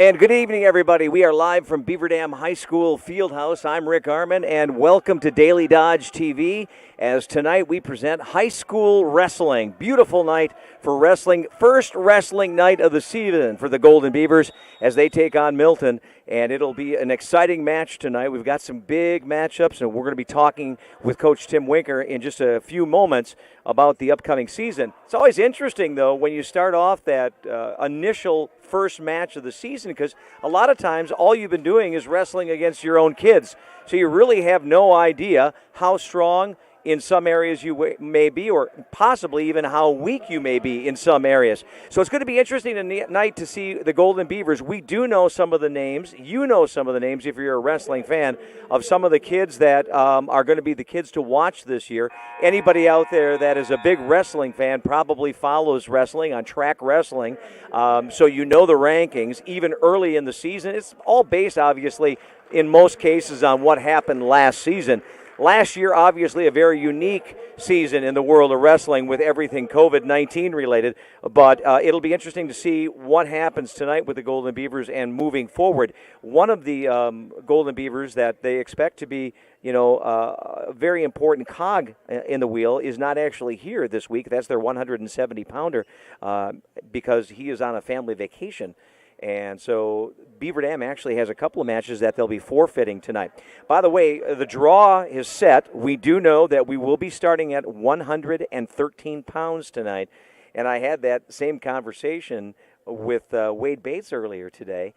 And good evening, everybody. We are live from Beaver Dam High School Fieldhouse. I'm Rick Arman, and welcome to Daily Dodge TV, as tonight we present high school wrestling. Beautiful night for wrestling. First wrestling night of the season for the Golden Beavers as they take on Milton, and it'll be an exciting match tonight. We've got some big matchups, and we're going to be talking with Coach Tim Winker in just a few moments about the upcoming season. It's always interesting, though, when you start off that initial first match of the season, because a lot of times all you've been doing is wrestling against your own kids. So you really have no idea how strong in some areas you may be, or possibly even how weak you may be in some areas. So it's going to be interesting tonight to see the Golden Beavers. We do know some of the names. You know some of the names, if you're a wrestling fan, of some of the kids that are going to be the kids to watch this year. Anybody out there that is a big wrestling fan probably follows wrestling on Track Wrestling, so you know the rankings even early in the season. It's all based, obviously, in most cases on what happened last season. Last year, obviously, a very unique season in the world of wrestling with everything COVID-19 related, but it'll be interesting to see what happens tonight with the Golden Beavers and moving forward. One of the Golden Beavers that they expect to be, a very important cog in the wheel is not actually here this week. That's their 170-pounder because he is on a family vacation. And so Beaver Dam actually has a couple of matches that they'll be forfeiting tonight. By the way, the draw is set. We do know that we will be starting at 113 pounds tonight. And I had that same conversation with Wade Bates earlier today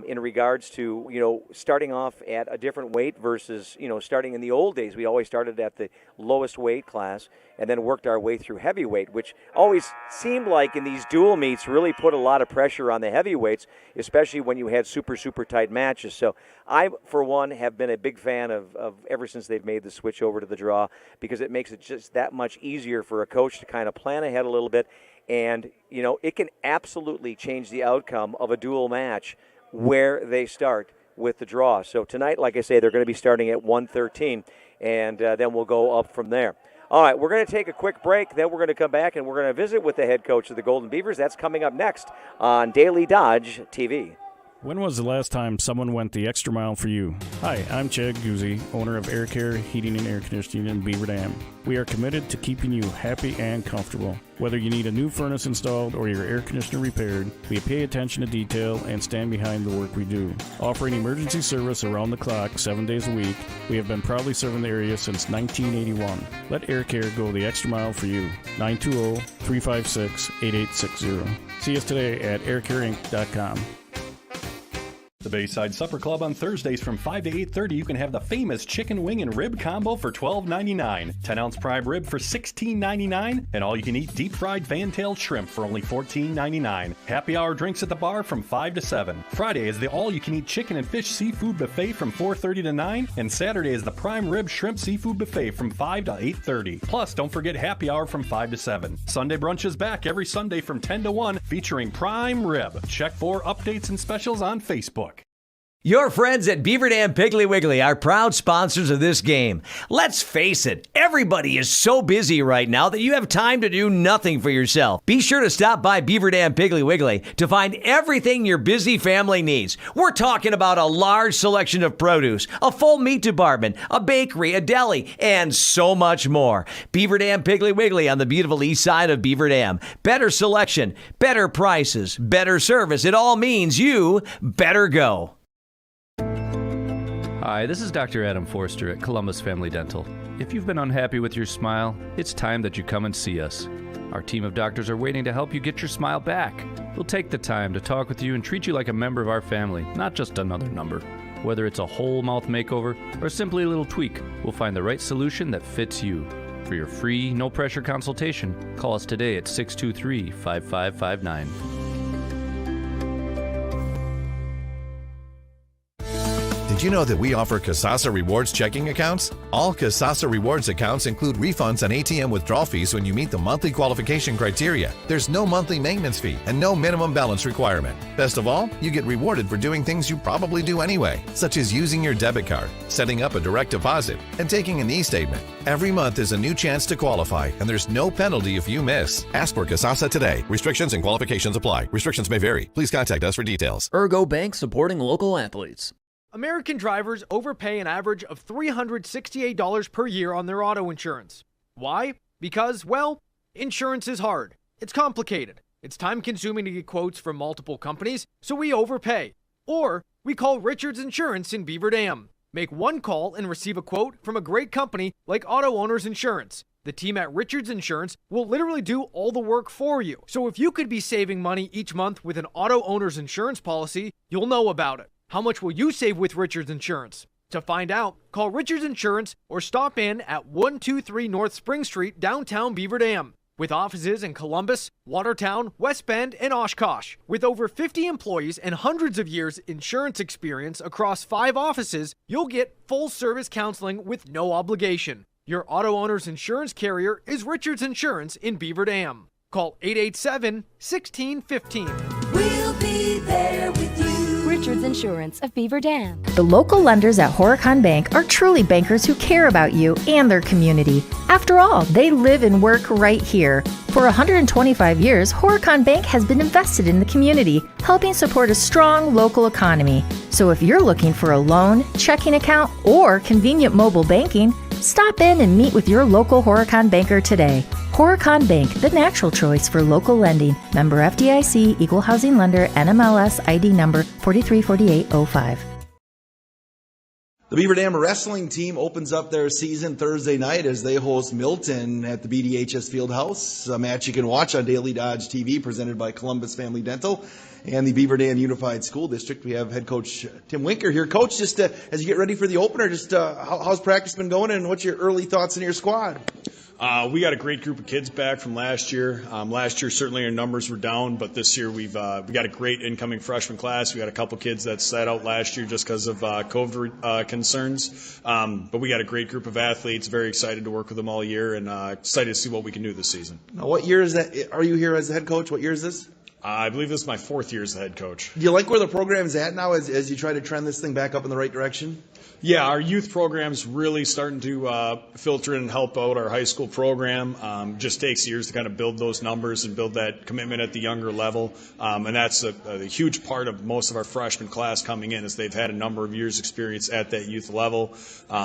in regards to, starting off at a different weight versus, starting in the old days. We always started at the lowest weight class and then worked our way through heavyweight, which always seemed like in these dual meets really put a lot of pressure on the heavyweights, especially when you had super, super tight matches. So I, for one, have been a big fan of ever since they've made the switch over to the draw, because it makes it just that much easier for a coach to kind of plan ahead a little bit. And, it can absolutely change the outcome of a dual match where they start with the draw. So tonight, like I say, they're going to be starting at 113, and then we'll go up from there. All right, we're going to take a quick break. Then we're going to come back, and we're going to visit with the head coach of the Golden Beavers. That's coming up next on Daily Dodge TV. When was the last time someone went the extra mile for you? Hi, I'm Chad Guzzi, owner of Air Care Heating and Air Conditioning in Beaver Dam. We are committed to keeping you happy and comfortable. Whether you need a new furnace installed or your air conditioner repaired, we pay attention to detail and stand behind the work we do. Offering emergency service around the clock 7 days a week, we have been proudly serving the area since 1981. Let Air Care go the extra mile for you. 920-356-8860. See us today at aircareinc.com. The Bayside Supper Club on Thursdays from 5 to 8:30, you can have the famous chicken wing and rib combo for $12.99, 10-ounce prime rib for $16.99, and all-you-can-eat deep-fried fan-tailed shrimp for only $14.99. Happy hour drinks at the bar from 5 to 7. Friday is the all-you-can-eat chicken and fish seafood buffet from 4:30 to 9, and Saturday is the prime rib shrimp seafood buffet from 5 to 8:30. Plus, don't forget happy hour from 5 to 7. Sunday brunch is back every Sunday from 10 to 1, featuring prime rib. Check for updates and specials on Facebook. Your friends at Beaver Dam Piggly Wiggly are proud sponsors of this game. Let's face it, everybody is so busy right now that you have time to do nothing for yourself. Be sure to stop by Beaver Dam Piggly Wiggly to find everything your busy family needs. We're talking about a large selection of produce, a full meat department, a bakery, a deli, and so much more. Beaver Dam Piggly Wiggly on the beautiful east side of Beaver Dam. Better selection, better prices, better service. It all means you better go. Hi, this is Dr. Adam Forster at Columbus Family Dental. If you've been unhappy with your smile, it's time that you come and see us. Our team of doctors are waiting to help you get your smile back. We'll take the time to talk with you and treat you like a member of our family, not just another number. Whether it's a whole mouth makeover or simply a little tweak, we'll find the right solution that fits you. For your free, no-pressure consultation, call us today at 623-5559. Did Did you know that we offer Kasasa Rewards checking accounts? All Kasasa Rewards accounts include refunds on ATM withdrawal fees when you meet the monthly qualification criteria. There's no monthly maintenance fee and no minimum balance requirement. Best of all, you get rewarded for doing things you probably do anyway, such as using your debit card, setting up a direct deposit, and taking an e-statement. Every month is a new chance to qualify, and there's no penalty if you miss. Ask for Kasasa today. Restrictions and qualifications apply. Restrictions may vary. Please contact us for details. Ergo Bank, supporting local athletes. American drivers overpay an average of $368 per year on their auto insurance. Why? Because, well, insurance is hard. It's complicated. It's time-consuming to get quotes from multiple companies, so we overpay. Or we call Richards Insurance in Beaver Dam. Make one call and receive a quote from a great company like Auto Owners Insurance. The team at Richards Insurance will literally do all the work for you. So if you could be saving money each month with an Auto Owners Insurance policy, you'll know about it. How much will you save with Richards Insurance? To find out, call Richards Insurance or stop in at 123 North Spring Street, downtown Beaver Dam. With offices in Columbus, Watertown, West Bend, and Oshkosh. With over 50 employees and hundreds of years insurance experience across 5 offices, you'll get full-service counseling with no obligation. Your auto owner's insurance carrier is Richards Insurance in Beaver Dam. Call 887-1615. We'll be there with you. Richards Insurance of Beaver Dam. The local lenders at Horicon Bank are truly bankers who care about you and their community. After all, they live and work right here. For 125 years, Horicon Bank has been invested in the community, helping support a strong local economy. So if you're looking for a loan, checking account, or convenient mobile banking, stop in and meet with your local Horicon banker today. Horicon Bank, the natural choice for local lending. Member FDIC, Equal Housing Lender, NMLS ID number 434805. The Beaver Dam wrestling team opens up their season Thursday night as they host Milton at the BDHS Fieldhouse, a match you can watch on Daily Dodge TV, presented by Columbus Family Dental and the Beaver Dam Unified School District. We have head coach Tim Winker here. Coach, just as you get ready for the opener, just how's practice been going, and what's your early thoughts on your squad? We got a great group of kids back from last year. Last year, certainly our numbers were down, but this year we got a great incoming freshman class. We got a couple kids that sat out last year just because of COVID concerns. But we got a great group of athletes. Very excited to work with them all year, and excited to see what we can do this season. Now, what year is that? Are you here as the head coach? What year is this? I believe this is my 4th year as the head coach. Do you like where the program's at now as you try to trend this thing back up in the right direction? Yeah, our youth program's really starting to filter in and help out our high school program. Just takes years to kind of build those numbers and build that commitment at the younger level. And that's a huge part of most of our freshman class coming in, is they've had a number of years experience at that youth level.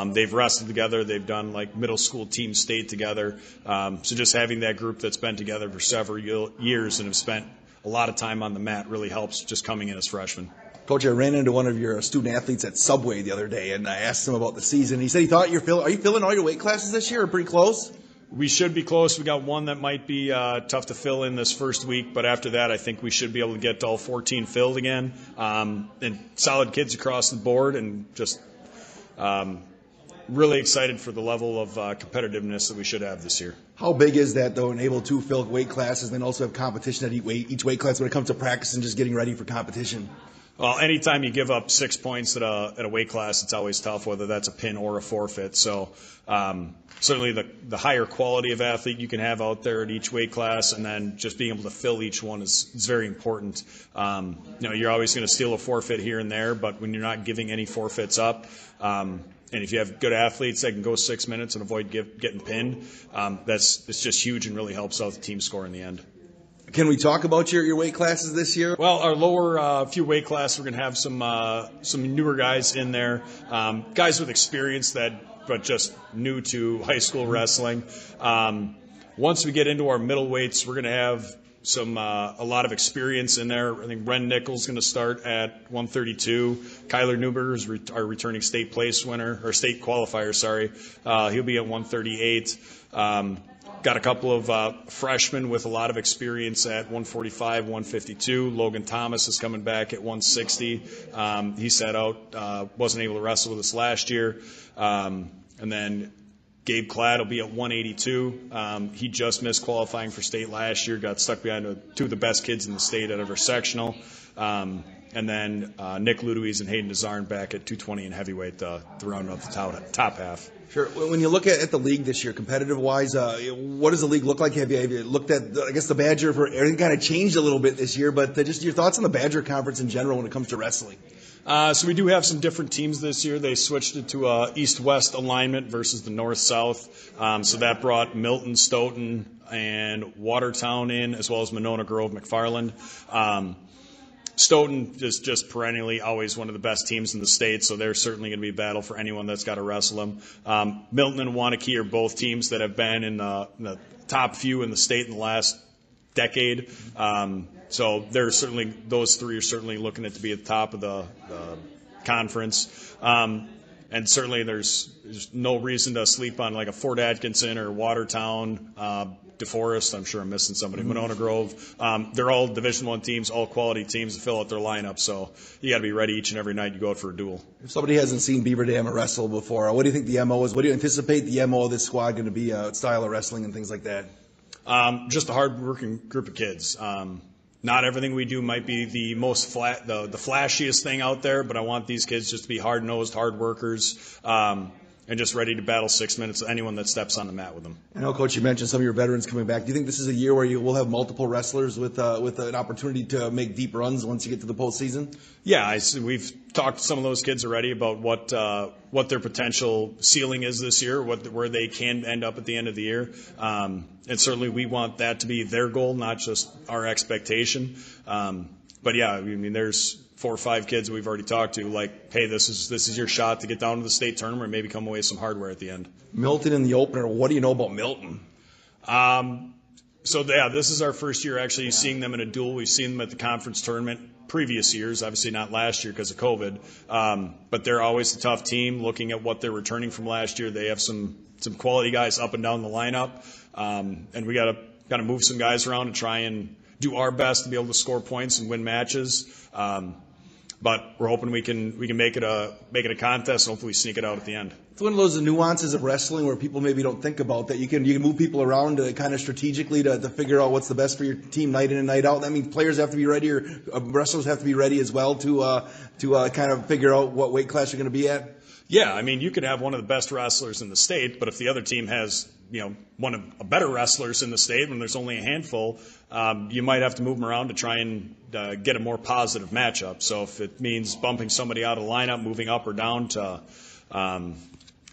They've wrestled together. They've done like middle school team state together. So just having that group that's been together for several years and have spent a lot of time on the mat really helps just coming in as freshmen. Coach, I ran into one of your student athletes at Subway the other day, and I asked him about the season. He said he thought are you filling all your weight classes this year, or pretty close? We should be close. We got one that might be tough to fill in this first week, but after that, I think we should be able to get all 14 filled again. And solid kids across the board, and just really excited for the level of competitiveness that we should have this year. How big is that, though, and able to fill weight classes and then also have competition at each weight class when it comes to practice and just getting ready for competition? Well, anytime you give up 6 points at a weight class, it's always tough, whether that's a pin or a forfeit. So certainly the higher quality of athlete you can have out there at each weight class, and then just being able to fill each one is very important. You're always going to steal a forfeit here and there, but when you're not giving any forfeits up, and if you have good athletes that can go 6 minutes and avoid getting pinned, it's just huge and really helps out the team score in the end. Can we talk about your weight classes this year? Well, our lower few weight classes, we're going to have some newer guys in there, guys with experience but just new to high school wrestling. Once we get into our middleweights, we're going to have a lot of experience in there. I think Ren Nichols going to start at 132. Kyler Newberger is our returning state place winner, or state qualifier, sorry. He'll be at 138. Got a couple of freshmen with a lot of experience at 145, 152. Logan Thomas is coming back at 160. He sat out, wasn't able to wrestle with us last year. And then Gabe Kladd will be at 182. He just missed qualifying for state last year, got stuck behind two of the best kids in the state out of our sectional. And then Nick Ludowies and Hayden Nazarn back at 220 and heavyweight to round out the top half. Sure. When you look at the league this year, competitive-wise, what does the league look like? Have you looked at, I guess, the Badger? Everything kind of changed a little bit this year, but just your thoughts on the Badger Conference in general when it comes to wrestling? So we do have some different teams this year. They switched it to a east-west alignment versus the north-south. So that brought Milton, Stoughton, and Watertown in, as well as Monona Grove, McFarland. Stoughton is just perennially always one of the best teams in the state, so they're certainly going to be a battle for anyone that's got to wrestle them. Milton and Wanakee are both teams that have been in the top few in the state in the last decade. So those three are certainly looking at to be at the top of the conference. And certainly there's no reason to sleep on like a Fort Atkinson or Watertown, DeForest. I'm sure I'm missing somebody. Monona Grove. They're all Division I teams, all quality teams to fill out their lineup. So you got to be ready each and every night you go out for a duel. If somebody hasn't seen Beaver Dam wrestle before, what do you think the MO is? What do you anticipate the MO of this squad going to be, style of wrestling and things like that? Just a hard-working group of kids. Not everything we do might be the most the flashiest thing out there, but I want these kids just to be hard-nosed, hard workers, and just ready to battle 6 minutes with anyone that steps on the mat with them. I know, Coach, you mentioned some of your veterans coming back. Do you think this is a year where you will have multiple wrestlers with an opportunity to make deep runs once you get to the postseason? Yeah, we've talked to some of those kids already about what their potential ceiling is this year, where they can end up at the end of the year. And certainly we want that to be their goal, not just our expectation. But yeah, I mean, there's 4 or 5 kids we've already talked to, like, hey, this is your shot to get down to the state tournament and maybe come away with some hardware at the end. Milton in the opener, what do you know about Milton? This is our first year actually seeing them in a duel. We've seen them at the conference tournament previous years, obviously not last year because of COVID, but they're always a tough team. Looking at what they're returning from last year, they have some quality guys up and down the lineup, and we got to kind of move some guys around to try and do our best to be able to score points and win matches. But we're hoping we can make it a contest and hopefully sneak it out at the end. It's one of those nuances of wrestling where people maybe don't think about that. You can move people around to kind of strategically to figure out what's the best for your team night in and night out. That means players have to be ready, or wrestlers have to be ready as well to kind of figure out what weight class you're going to be at. Yeah, I mean, you could have one of the best wrestlers in the state, but if the other team has one of the better wrestlers in the state, when there's only a handful, you might have to move them around to try and get a more positive matchup. So if it means bumping somebody out of the lineup, moving up or down to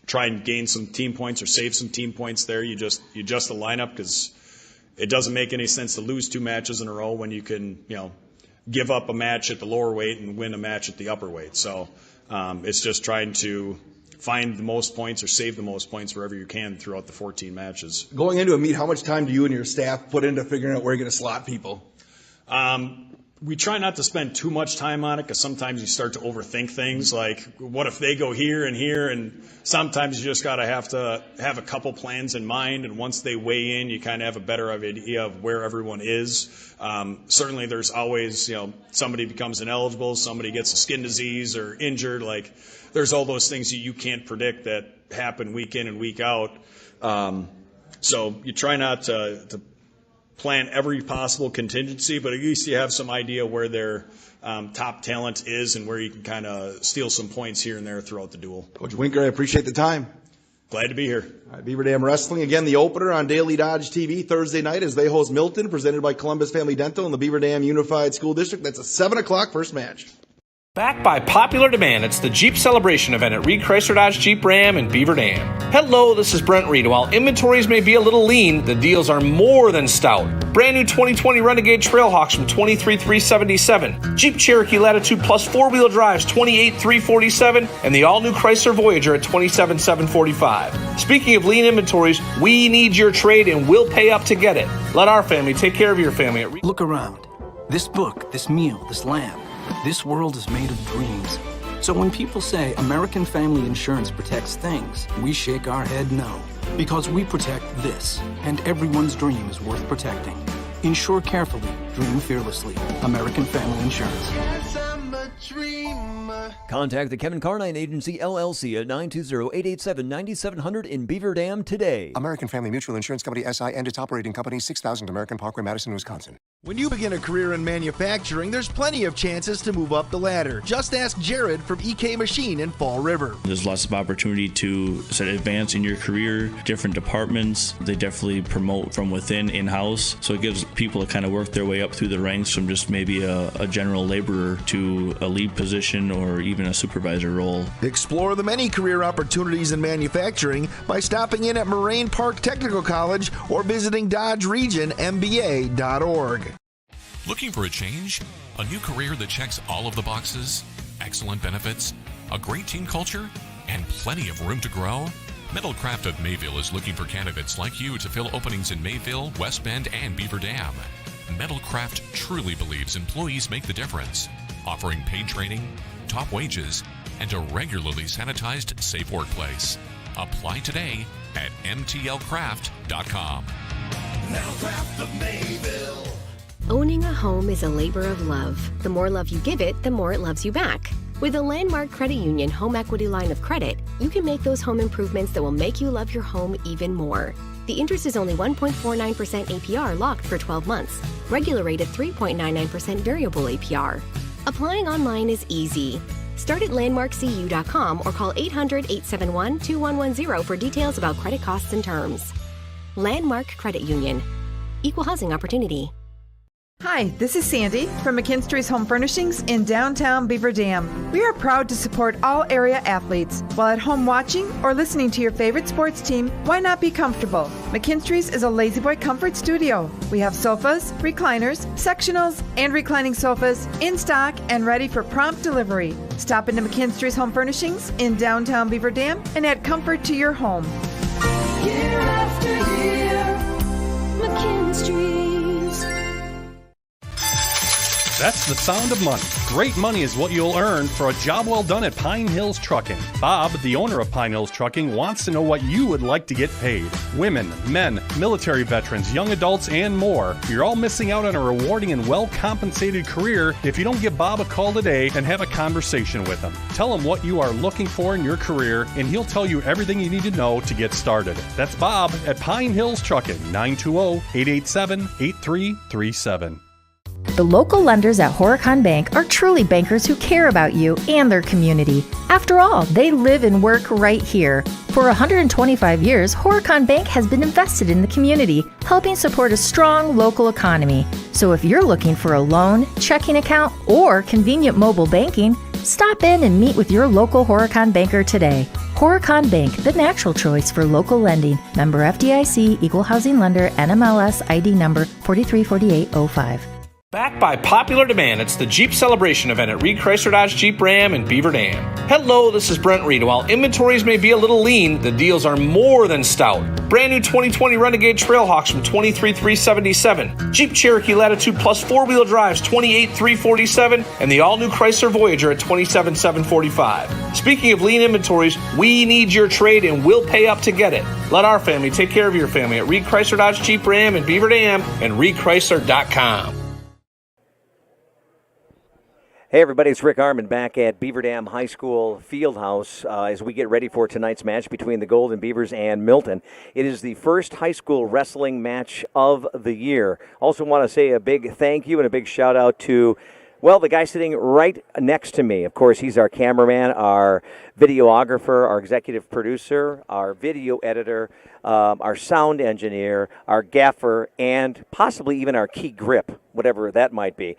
try and gain some team points or save some team points there, you adjust the lineup, because it doesn't make any sense to lose 2 matches in a row when you can give up a match at the lower weight and win a match at the upper weight. So it's just trying to find the most points or save the most points wherever you can throughout the 14 matches. Going into a meet, how much time do you and your staff put into figuring out where you're going to slot people? We try not to spend too much time on it, because sometimes you start to overthink things, like what if they go here, and sometimes you just got to have a couple plans in mind, and once they weigh in, you kind of have a better idea of where everyone is. Certainly there's always, somebody becomes ineligible, somebody gets a skin disease or injured, like there's all those things you can't predict that happen week in and week out. So you try not to plan every possible contingency, but at least you have some idea where their top talent is and where you can kind of steal some points here and there throughout the duel. Coach Winker, I appreciate the time. Glad to be here. All right, Beaver Dam Wrestling, again, the opener on Daily Dodge TV Thursday night as they host Milton, presented by Columbus Family Dental in the Beaver Dam Unified School District. That's a 7 o'clock first match. Backed by popular demand, it's the Jeep Celebration event at Reed Chrysler Dodge Jeep Ram in Beaver Dam. Hello, this is Brent Reed. While inventories may be a little lean, the deals are more than stout. Brand new 2020 Renegade Trailhawks from $23,377. Jeep Cherokee Latitude Plus 4-wheel drives $28,347, and the all-new Chrysler Voyager at $27,745. Speaking of lean inventories, we need your trade and we'll pay up to get it. Let our family take care of your family at Reed. Look around. This book, this meal, this lamb. This world is made of dreams. So when people say American Family Insurance protects things, we shake our head no. Because we protect this, and everyone's dream is worth protecting. Insure carefully, dream fearlessly. American Family Insurance. Contact the Kevin Carnine Agency, LLC at 920-887-9700 in Beaver Dam today. American Family Mutual Insurance Company, SI, and its operating company, 6000 American Parkway, Madison, Wisconsin. When you begin a career in manufacturing, there's plenty of chances to move up the ladder. Just ask Jared from EK Machine in Fall River. There's lots of opportunity to advance in your career, different departments. They definitely promote from within, in-house, so it gives people to kind of work their way up through the ranks from just maybe a general laborer to a lead position or even a supervisor role. Explore the many career opportunities in manufacturing by stopping in at Moraine Park Technical College or visiting DodgeRegionMBA.org. Looking for a change? A new career that checks all of the boxes? Excellent benefits? A great team culture? And plenty of room to grow? Metalcraft of Mayville is looking for candidates like you to fill openings in Mayville, West Bend, and Beaver Dam. Metalcraft truly believes employees make the difference, offering paid training, top wages, and a regularly sanitized, safe workplace. Apply today at mtlcraft.com. Metalcraft of Mayville. Owning a home is a labor of love. The more love you give it, the more it loves you back. With a Landmark Credit Union home equity line of credit, you can make those home improvements that will make you love your home even more. The interest is only 1.49% APR locked for 12 months. Regular rate at 3.99% variable APR. Applying online is easy. Start at landmarkcu.com or call 800-871-2110 for details about credit costs and terms. Landmark Credit Union. Equal housing opportunity. Hi, this is Sandy from McKinstry's Home Furnishings in downtown Beaver Dam. We are proud to support all area athletes. While at home watching or listening to your favorite sports team, why not be comfortable? McKinstry's is a lazy boy comfort studio. We have sofas, recliners, sectionals, and reclining sofas in stock and ready for prompt delivery. Stop into McKinstry's Home Furnishings in downtown Beaver Dam and add comfort to your home. Year after year, McKinstry's. That's the sound of money. Great money is what you'll earn for a job well done at Pine Hills Trucking. Bob, the owner of Pine Hills Trucking, wants to know what you would like to get paid. Women, men, military veterans, young adults, and more. You're all missing out on a rewarding and well-compensated career if you don't give Bob a call today and have a conversation with him. Tell him what you are looking for in your career, and he'll tell you everything you need to know to get started. That's Bob at Pine Hills Trucking, 920-887-8337. The local lenders at Horicon Bank are truly bankers who care about you and their community. After all, they live and work right here. For 125 years, Horicon Bank has been invested in the community, helping support a strong local economy. So if you're looking for a loan, checking account, or convenient mobile banking, stop in and meet with your local Horicon banker today. Horicon Bank, the natural choice for local lending. Member FDIC, Equal Housing Lender, NMLS ID number 434805. Backed by popular demand, it's the Jeep Celebration event at Reed Chrysler Dodge Jeep Ram in Beaver Dam. Hello, this is Brent Reed. While inventories may be a little lean, the deals are more than stout. Brand new 2020 Renegade Trailhawks from $23,377. Jeep Cherokee Latitude Plus 4-wheel drives $28,347. And the all-new Chrysler Voyager at $27,745. Speaking of lean inventories, we need your trade and we'll pay up to get it. Let our family take care of your family at Reed Chrysler Dodge Jeep Ram in Beaver Dam and ReedChrysler.com. Hey everybody, it's Rick Arman back at Beaver Dam High School Fieldhouse as we get ready for tonight's match between the Golden Beavers and Milton. It is the first high school wrestling match of the year. Also want to say a big thank you and a big shout out to, well, the guy sitting right next to me. Of course, he's our cameraman, our videographer, our executive producer, our video editor, our sound engineer, our gaffer, and possibly even our key grip, whatever that might be.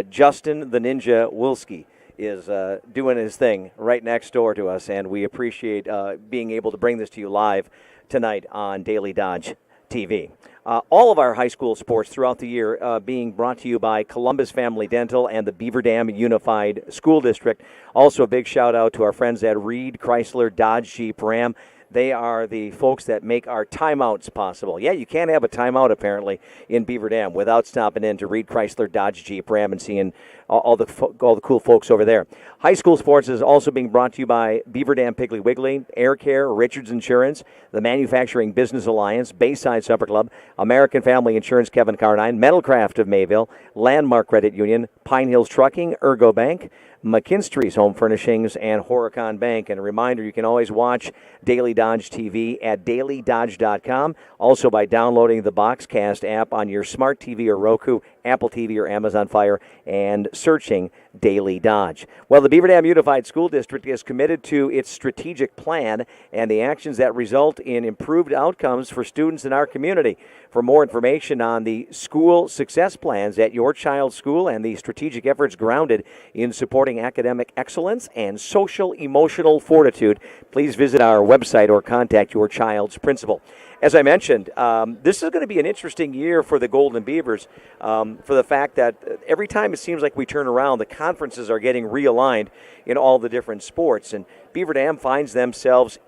Justin the Ninja Wilski is doing his thing right next door to us, and we appreciate being able to bring this to you live tonight on Daily Dodge TV. All of our high school sports throughout the year being brought to you by Columbus Family Dental and the Beaver Dam Unified School District. Also a big shout out to our friends at Reed Chrysler Dodge Jeep Ram. They are the folks that make our timeouts possible. Yeah, you can't have a timeout, apparently, in Beaver Dam without stopping in to Reed Chrysler Dodge Jeep Ram and seeing all the cool folks over there. High school sports is also being brought to you by Beaver Dam Piggly Wiggly, Air Care, Richards Insurance, the Manufacturing Business Alliance, Bayside Supper Club, American Family Insurance, Kevin Carnine, Metalcraft of Mayville, Landmark Credit Union, Pine Hills Trucking, Ergo Bank, McKinstry's Home Furnishings, and Horicon Bank. And a reminder, you can always watch Daily Dodge TV at dailydodge.com, also by downloading the Boxcast app on your smart TV or Roku, Apple TV or Amazon Fire, and searching Daily Dodge. Well, the Beaver Dam Unified School District is committed to its strategic plan and the actions that result in improved outcomes for students in our community. For more information on the school success plans at your child's school and the strategic efforts grounded in supporting academic excellence and social-emotional fortitude, please visit our website or contact your child's principal. As I mentioned, this is going to be an interesting year for the Golden Beavers for the fact that every time it seems like we turn around, the conferences are getting realigned in all the different sports. And Beaver Dam finds themselves,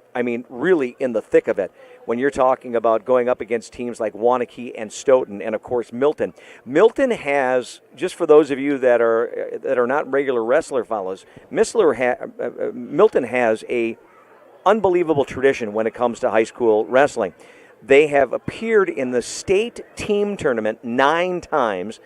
really in the thick of it when you're talking about going up against teams like Waunakee and Stoughton and, of course, Milton. Milton has, just for those of you that are not regular wrestler follows, Milton has a unbelievable tradition when it comes to high school wrestling. They have appeared in the state team tournament 9 times.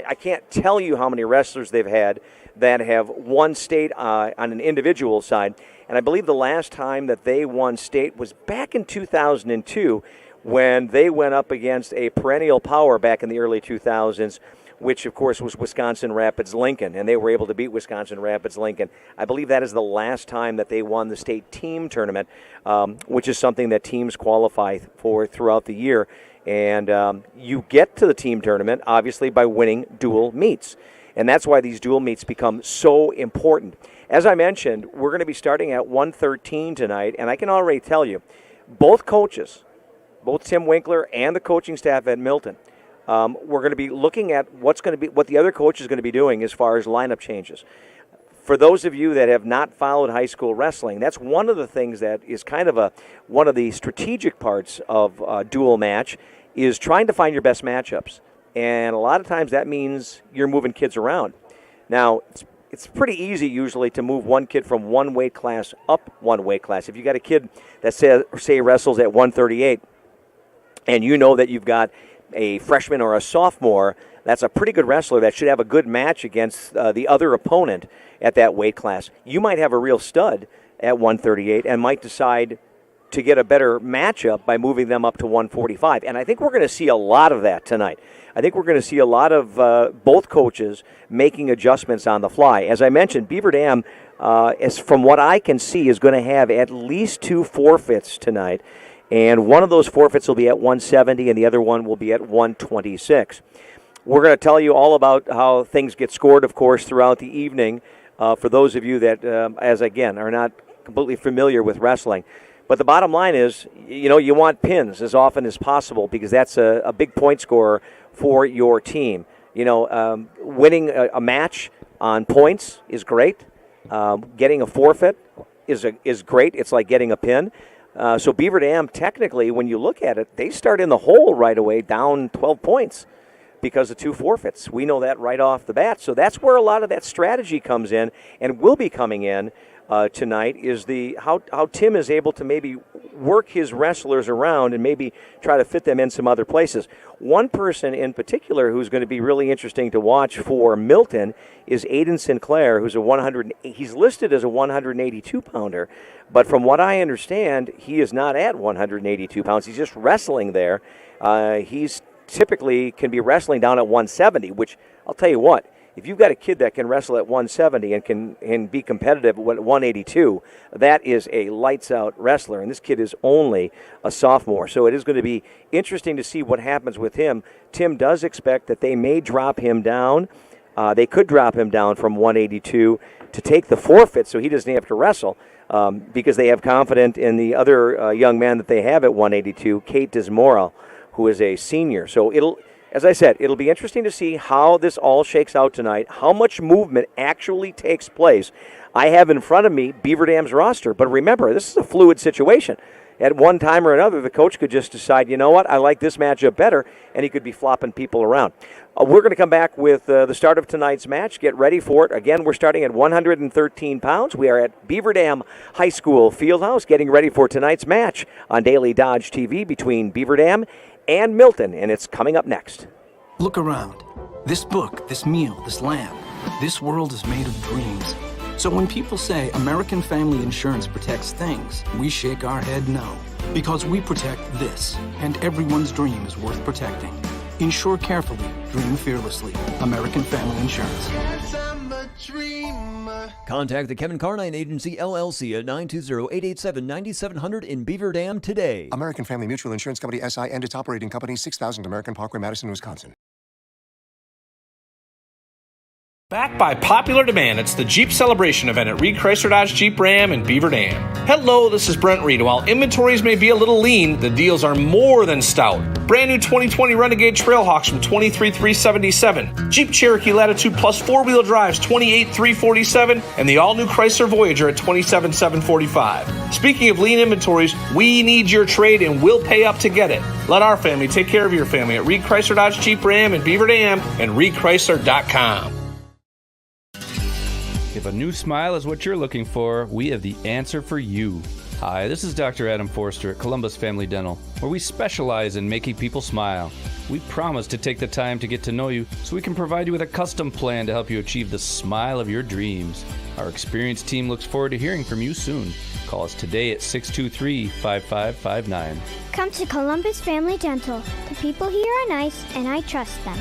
I can't tell you how many wrestlers they've had that have won state on an individual side. And I believe the last time that they won state was back in 2002 when they went up against a perennial power back in the early 2000s, which, of course, was Wisconsin Rapids-Lincoln, and they were able to beat Wisconsin Rapids-Lincoln. I believe that is the last time that they won the state team tournament, which is something that teams qualify for throughout the year. And you get to the team tournament, obviously, by winning dual meets. And that's why these dual meets become so important. As I mentioned, we're going to be starting at 1:13 tonight, and I can already tell you, both coaches, both Tim Winkler and the coaching staff at Milton, we're going to be looking at what the other coach is going to be doing as far as lineup changes. For those of you that have not followed high school wrestling, that's one of the things that is kind of one of the strategic parts of a dual match is trying to find your best matchups. And a lot of times that means you're moving kids around. Now, it's pretty easy usually to move one kid from one weight class up one weight class. If you got a kid that say wrestles at 138 and you know that you've got a freshman or a sophomore, that's a pretty good wrestler that should have a good match against the other opponent at that weight class. You might have a real stud at 138 and might decide to get a better matchup by moving them up to 145. And I think we're going to see a lot of that tonight. I think we're going to see a lot of both coaches making adjustments on the fly. As I mentioned, Beaver Dam, from what I can see, is going to have at least 2 forfeits tonight. And one of those forfeits will be at 170 and the other one will be at 126. We're going to tell you all about how things get scored, of course, throughout the evening for those of you that, are not completely familiar with wrestling. But the bottom line is, you want pins as often as possible because that's a big point scorer for your team. Winning a match on points is great. Getting a forfeit is great. It's like getting a pin. So Beaver Dam, technically, when you look at it, they start in the hole right away, down 12 points because of 2 forfeits. We know that right off the bat. So that's where a lot of that strategy comes in and will be coming in tonight, is how Tim is able to maybe work his wrestlers around and maybe try to fit them in some other places. One person in particular who's going to be really interesting to watch for Milton is Aiden Sinclair, who's he's listed as a 182-pounder, but from what I understand, he is not at 182 pounds. He's just wrestling there. He's typically can be wrestling down at 170, which I'll tell you what, if you've got a kid that can wrestle at 170 and can be competitive at 182, that is a lights-out wrestler, and this kid is only a sophomore. So it is going to be interesting to see what happens with him. Tim does expect that they may drop him down. They could drop him down from 182 to take the forfeit so he doesn't have to wrestle because they have confidence in the other young man that they have at 182, Kate Desmora, who is a senior. So as I said, it'll be interesting to see how this all shakes out tonight, how much movement actually takes place. I have in front of me Beaver Dam's roster, but remember, this is a fluid situation. At one time or another, the coach could just decide, you know what, I like this matchup better, and he could be flopping people around. We're going to come back with the start of tonight's match. Get ready for it. Again, we're starting at 113 pounds. We are at Beaver Dam High School Fieldhouse getting ready for tonight's match on Daily Dodge TV between Beaver Dam and Milton, and it's coming up next. Look around. This book, this meal, this lamp, this world is made of dreams. So when people say American Family Insurance protects things, we shake our head no. Because we protect this, and everyone's dream is worth protecting. Insure carefully, dream fearlessly. American Family Insurance. Contact the Kevin Carnine Agency, LLC at 920-887-9700 in Beaver Dam today. American Family Mutual Insurance Company, SI, and its operating company, 6000 American Parkway, Madison, Wisconsin. Backed by popular demand, it's the Jeep Celebration event at Reed Chrysler Dodge Jeep Ram in Beaver Dam. Hello, this is Brent Reed. While inventories may be a little lean, the deals are more than stout. Brand new 2020 Renegade Trailhawks from $23,377. Jeep Cherokee Latitude Plus 4-wheel drives $28,347. And the all-new Chrysler Voyager at $27,745. Speaking of lean inventories, we need your trade and we'll pay up to get it. Let our family take care of your family at Reed Chrysler Dodge Jeep Ram in Beaver Dam and ReedChrysler.com. If a new smile is what you're looking for, we have the answer for you. Hi, this is Dr. Adam Forster at Columbus Family Dental, where we specialize in making people smile. We promise to take the time to get to know you so we can provide you with a custom plan to help you achieve the smile of your dreams. Our experienced team looks forward to hearing from you soon. Call us today at 623-5559. Come to Columbus Family Dental. The people here are nice, and I trust them.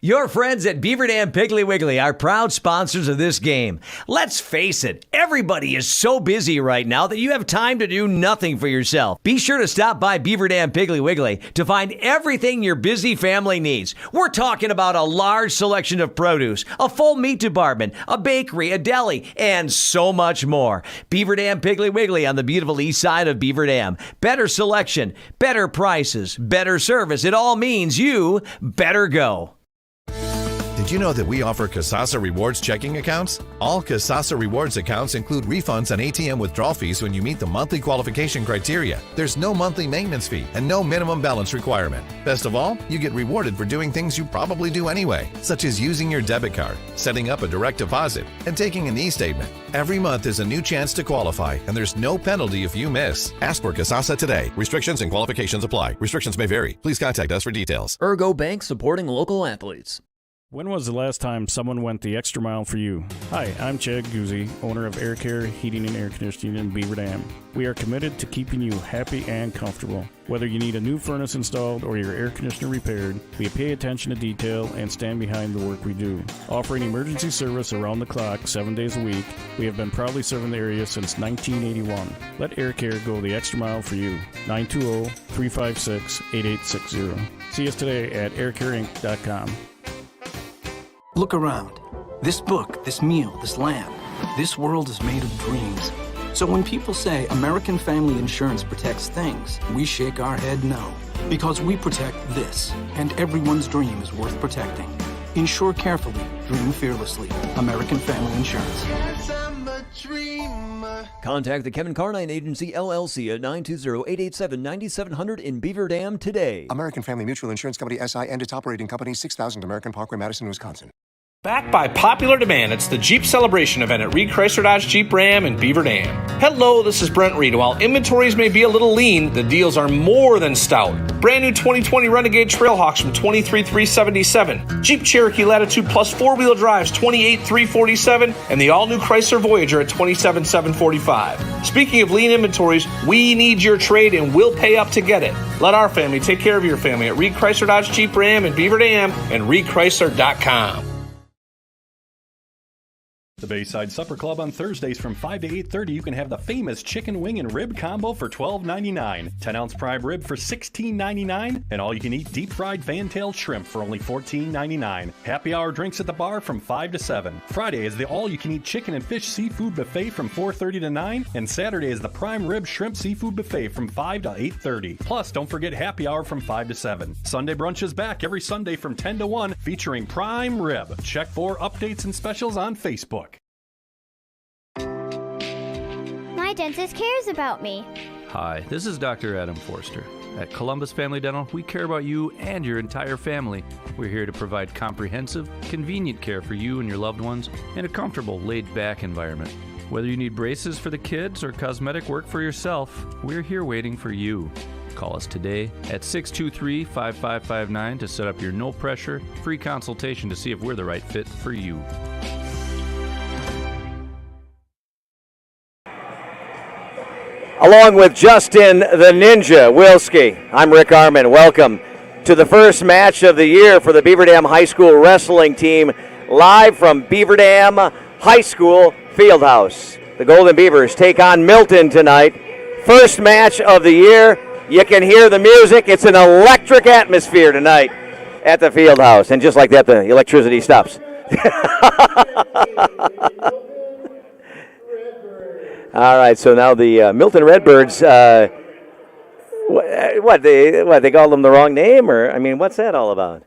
Your friends at Beaver Dam Piggly Wiggly are proud sponsors of this game. Let's face it, everybody is so busy right now that you have time to do nothing for yourself. Be sure to stop by Beaver Dam Piggly Wiggly to find everything your busy family needs. We're talking about a large selection of produce, a full meat department, a bakery, a deli, and so much more. Beaver Dam Piggly Wiggly on the beautiful east side of Beaver Dam. Better selection, better prices, better service. It all means you better go. Did you know that we offer Kasasa Rewards checking accounts? All Kasasa Rewards accounts include refunds on ATM withdrawal fees when you meet the monthly qualification criteria. There's no monthly maintenance fee and no minimum balance requirement. Best of all, you get rewarded for doing things you probably do anyway, such as using your debit card, setting up a direct deposit, and taking an e-statement. Every month is a new chance to qualify, and there's no penalty if you miss. Ask for Kasasa today. Restrictions and qualifications apply. Restrictions may vary. Please contact us for details. Ergo Bank, supporting local athletes. When was the last time someone went the extra mile for you? Hi, I'm Chad Guzzi, owner of Air Care Heating and Air Conditioning in Beaver Dam. We are committed to keeping you happy and comfortable. Whether you need a new furnace installed or your air conditioner repaired, we pay attention to detail and stand behind the work we do. Offering emergency service around the clock 7 days a week, we have been proudly serving the area since 1981. Let Air Care go the extra mile for you. 920-356-8860. See us today at aircareinc.com. Look around. This book, this meal, this lamb. This world is made of dreams. So when people say American Family Insurance protects things, we shake our head no. Because we protect this, and everyone's dream is worth protecting. Insure carefully, dream fearlessly. American Family Insurance. Contact the Kevin Carnine Agency, LLC at 920-887-9700 in Beaver Dam today. American Family Mutual Insurance Company, SI, and its operating company, 6000 American Parkway, Madison, Wisconsin. Backed by popular demand, it's the Jeep Celebration event at Reed Chrysler Dodge Jeep Ram in Beaver Dam. Hello, this is Brent Reed. While inventories may be a little lean, the deals are more than stout. Brand new 2020 Renegade Trailhawks from $23,377. Jeep Cherokee Latitude Plus 4-wheel drives $28,347. And the all-new Chrysler Voyager at $27,745. Speaking of lean inventories, we need your trade and we'll pay up to get it. Let our family take care of your family at Reed Chrysler Dodge Jeep Ram in Beaver Dam and ReedChrysler.com. The Bayside Supper Club on Thursdays from 5 to 8:30, you can have the famous chicken wing and rib combo for $12.99, 10-ounce prime rib for $16.99, and all-you-can-eat deep-fried fan-tailed shrimp for only $14.99. Happy hour drinks at the bar from 5 to 7. Friday is the all-you-can-eat chicken and fish seafood buffet from 4:30 to 9, and Saturday is the prime rib shrimp seafood buffet from 5 to 8:30. Plus, don't forget happy hour from 5 to 7. Sunday brunch is back every Sunday from 10 to 1, featuring prime rib. Check for updates and specials on Facebook. My dentist cares about me. Hi, this is Dr. Adam Forster. At Columbus Family Dental, we care about you and your entire family. We're here to provide comprehensive, convenient care for you and your loved ones in a comfortable, laid-back environment. Whether you need braces for the kids or cosmetic work for yourself, we're here waiting for you. Call us today at 623-5559 to set up your no-pressure, free consultation to see if we're the right fit for you. Along with Justin the Ninja Wilski, I'm Rick Arman. Welcome to the first match of the year for the Beaver Dam High School wrestling team, live from Beaver Dam High School Fieldhouse. The Golden Beavers take on Milton tonight. First match of the year. You can hear the music. It's an electric atmosphere tonight at the Fieldhouse. And just like that, the electricity stops. All right, so now the Milton Redbirds, what, they called them the wrong name? Or, I mean, what's that all about?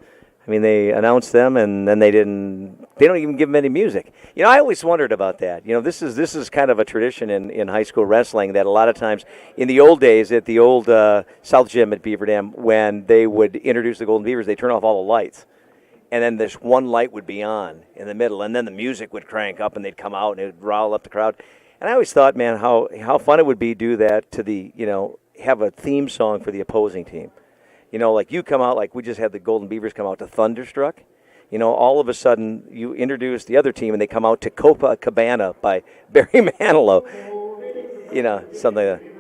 I mean, they announced them, and then they don't even give them any music. You know, I always wondered about that. You know, this is kind of a tradition in high school wrestling that a lot of times in the old days at the old South Gym at Beaver Dam, when they would introduce the Golden Beavers, they turn off all the lights. And then this one light would be on in the middle, and then the music would crank up, and they'd come out, and it would rile up the crowd. And I always thought, man, how fun it would be to do that to the, you know, have a theme song for the opposing team. You know, like you come out, like we just had the Golden Beavers come out to Thunderstruck. You know, all of a sudden you introduce the other team and they come out to Copacabana by Barry Manilow. You know, something like that.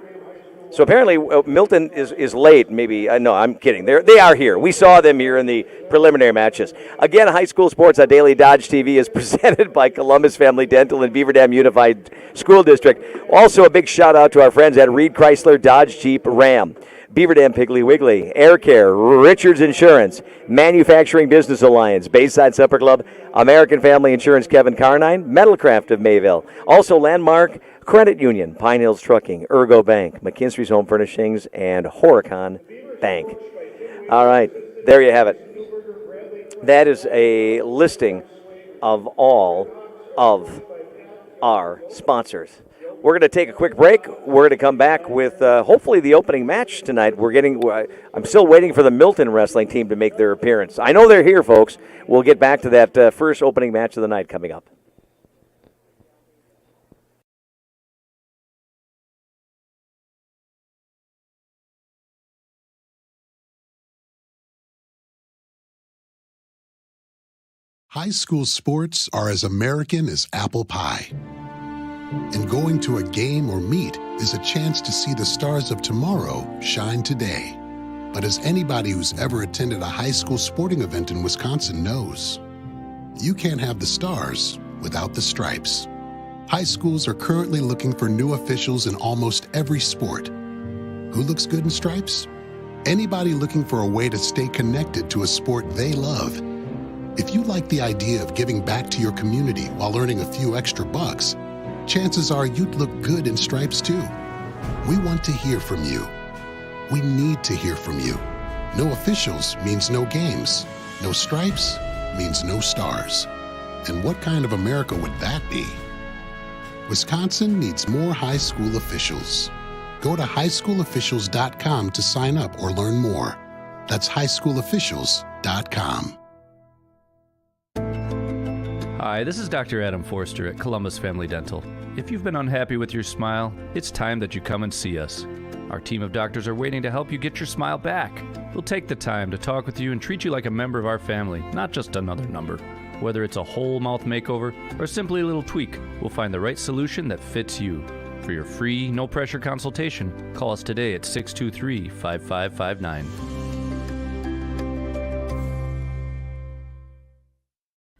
So apparently Milton is late, maybe. No, I'm kidding. They are here. We saw them here in the preliminary matches. Again, High School Sports on Daily Dodge TV is presented by Columbus Family Dental and Beaver Dam Unified School District. Also a big shout out to our friends at Reed Chrysler Dodge Jeep Ram, Beaver Dam Piggly Wiggly, Air Care, Richards Insurance, Manufacturing Business Alliance, Bayside Supper Club, American Family Insurance Kevin Carnine, Metalcraft of Mayville. Also Landmark Credit Union, Pine Hills Trucking, Ergo Bank, McKinstry's Home Furnishings, and Horicon Bank. All right, there you have it. That is a listing of all of our sponsors. We're going to take a quick break. We're going to come back with hopefully the opening match tonight. I'm still waiting for the Milton wrestling team to make their appearance. I know they're here, folks. We'll get back to that first opening match of the night coming up. High school sports are as American as apple pie. And going to a game or meet is a chance to see the stars of tomorrow shine today. But as anybody who's ever attended a high school sporting event in Wisconsin knows, you can't have the stars without the stripes. High schools are currently looking for new officials in almost every sport. Who looks good in stripes? Anybody looking for a way to stay connected to a sport they love. If you like the idea of giving back to your community while earning a few extra bucks, chances are you'd look good in stripes too. We want to hear from you. We need to hear from you. No officials means no games. No stripes means no stars. And what kind of America would that be? Wisconsin needs more high school officials. Go to highschoolofficials.com to sign up or learn more. That's highschoolofficials.com. Hi, this is Dr. Adam Forster at Columbus Family Dental. If you've been unhappy with your smile, it's time that you come and see us. Our team of doctors are waiting to help you get your smile back. We'll take the time to talk with you and treat you like a member of our family, not just another number. Whether it's a whole mouth makeover or simply a little tweak, we'll find the right solution that fits you. For your free, no-pressure consultation, call us today at 623-5559.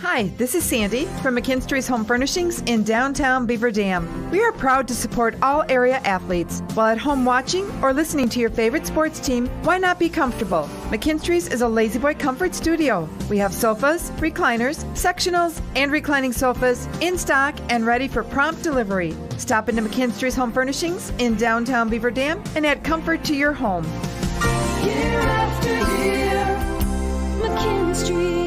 Hi, this is Sandy from McKinstry's Home Furnishings in downtown Beaver Dam. We are proud to support all area athletes. While at home watching or listening to your favorite sports team, why not be comfortable? McKinstry's is a lazy boy comfort studio. We have sofas, recliners, sectionals, and reclining sofas in stock and ready for prompt delivery. Stop into McKinstry's Home Furnishings in downtown Beaver Dam and add comfort to your home. Year after year, McKinstry's.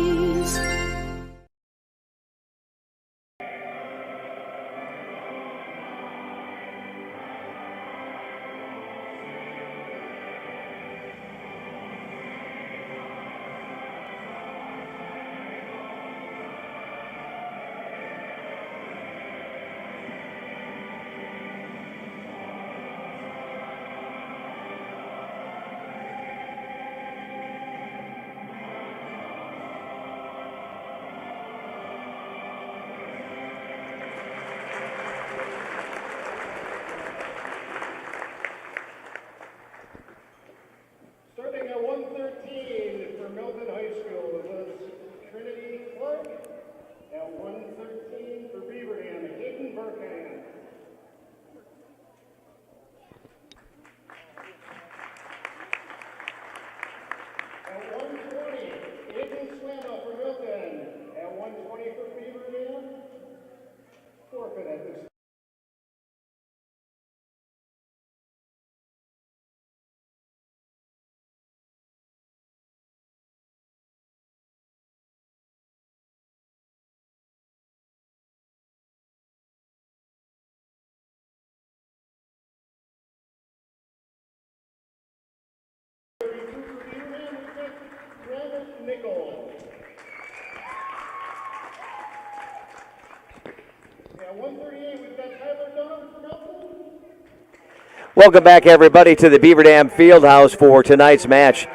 Welcome back, everybody, to the Beaver Dam Fieldhouse for tonight's match.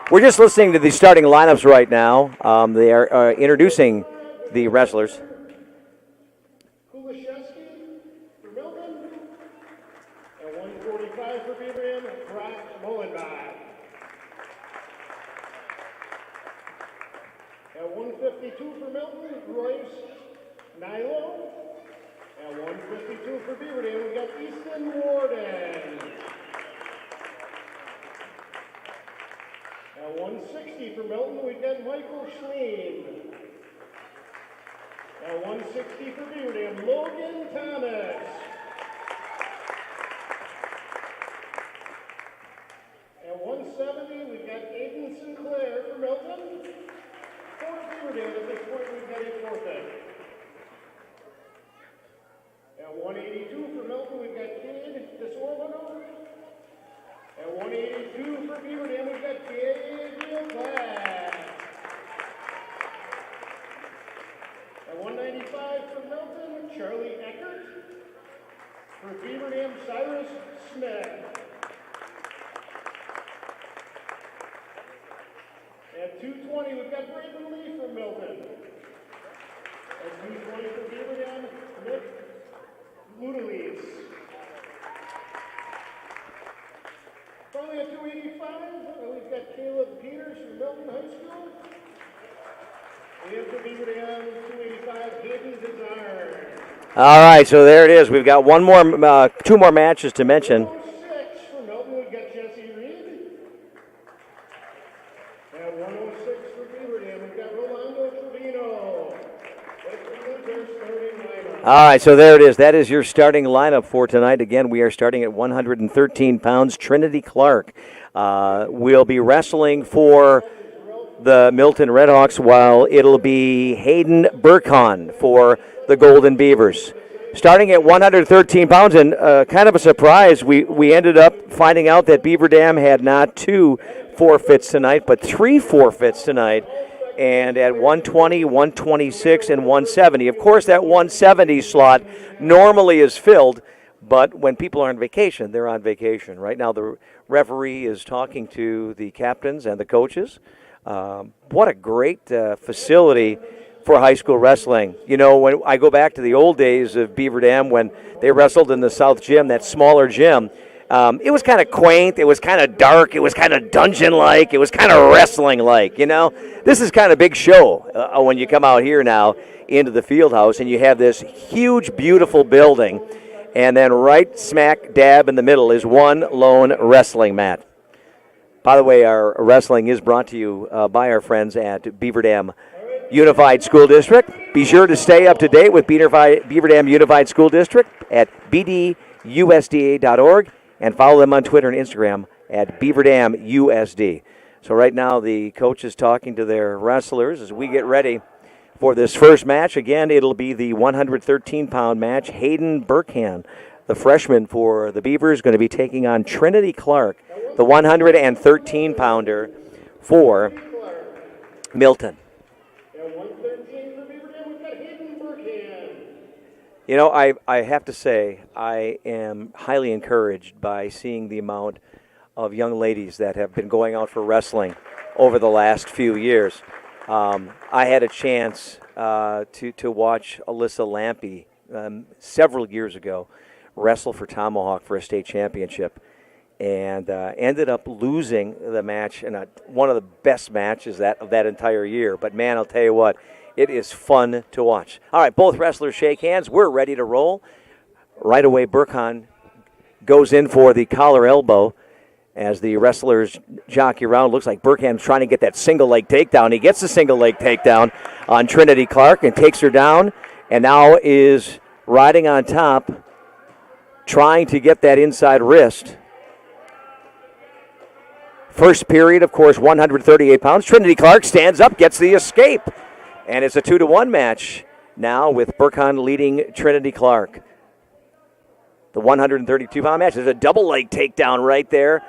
We're just listening to the starting lineups right now. They are introducing the wrestlers. For Milton, at 145 for Beaver Dam, Brock Mullenby. At 152 for Milton, Royce Nilo. At 152 for Beaver Dam, we got Easton Warden. At 160 for Milton, we've got Michael Schleen. At 160 for Beaver Dam, Logan Thomas. At 170, we've got Aiden Sinclair for Milton. For Beaver Dam, at this point, we've got a forfeit. At 182 for Milton, we've got Cade Desorvano. At 182 for Beaver Dam, we've got Gabriel Glass. At 195 for Milton, Charlie Eckert. For Beaver Dam, Cyrus Smith. At 220, we've got Braden Lee from Milton. At 220 for Beaver Dam, Nick Ludelis. Finally at 285, we've got Caleb Peters from Milton High School. And for Beaver Dam, 285, Hayden Desire. All right, so there it is. We've got two more matches to mention. 106 for Milton, we've got Jesse Reed. At 106 for Beaver Dam, we've got Rolando Trevino. That concludes our starting lineup. All right, so there it is. That is your starting lineup for tonight. Again, we are starting at 113 pounds. Trinity Clark will be wrestling for the Milton Redhawks, while it'll be Hayden Burkhan for the Golden Beavers. Starting at 113 pounds, and kind of a surprise, we ended up finding out that Beaver Dam had not 2 forfeits tonight, but 3 forfeits tonight. And at 120, 126, and 170. Of course, that 170 slot normally is filled, but when people are on vacation, they're on vacation. Right now, the referee is talking to the captains and the coaches. What a great facility for high school wrestling. You know, when I go back to the old days of Beaver Dam when they wrestled in the South Gym, that smaller gym, it was kind of quaint, it was kind of dark, it was kind of dungeon-like, it was kind of wrestling-like, you know. This is kind of big show when you come out here now into the field house and you have this huge, beautiful building, and then right smack dab in the middle is one lone wrestling mat. By the way, our wrestling is brought to you by our friends at Beaver Dam Unified School District. Be sure to stay up to date with Beaver Dam Unified School District at bdusda.org. And follow them on Twitter and Instagram at Beaver Dam USD. So right now the coach is talking to their wrestlers as we get ready for this first match. Again, it'll be the 113-pound match. Hayden Burkhan, the freshman for the Beavers, going to be taking on Trinity Clark, the 113-pounder for Milton. You know, I have to say, I am highly encouraged by seeing the amount of young ladies that have been going out for wrestling over the last few years. I had a chance to watch Alyssa Lampy several years ago wrestle for Tomahawk for a state championship, and ended up losing the match in one of the best matches of that entire year. But, man, I'll tell you what, it is fun to watch. All right, both wrestlers shake hands. We're ready to roll. Right away, Burkhan goes in for the collar elbow as the wrestlers jockey around. Looks like Burkhan's trying to get that single leg takedown. He gets the single leg takedown on Trinity Clark and takes her down, and now is riding on top, trying to get that inside wrist. First period, of course, 138 pounds. Trinity Clark stands up, gets the escape. And it's a 2-1 match now with Burkhan leading Trinity Clark. The 132-pound match. There's a double leg takedown right there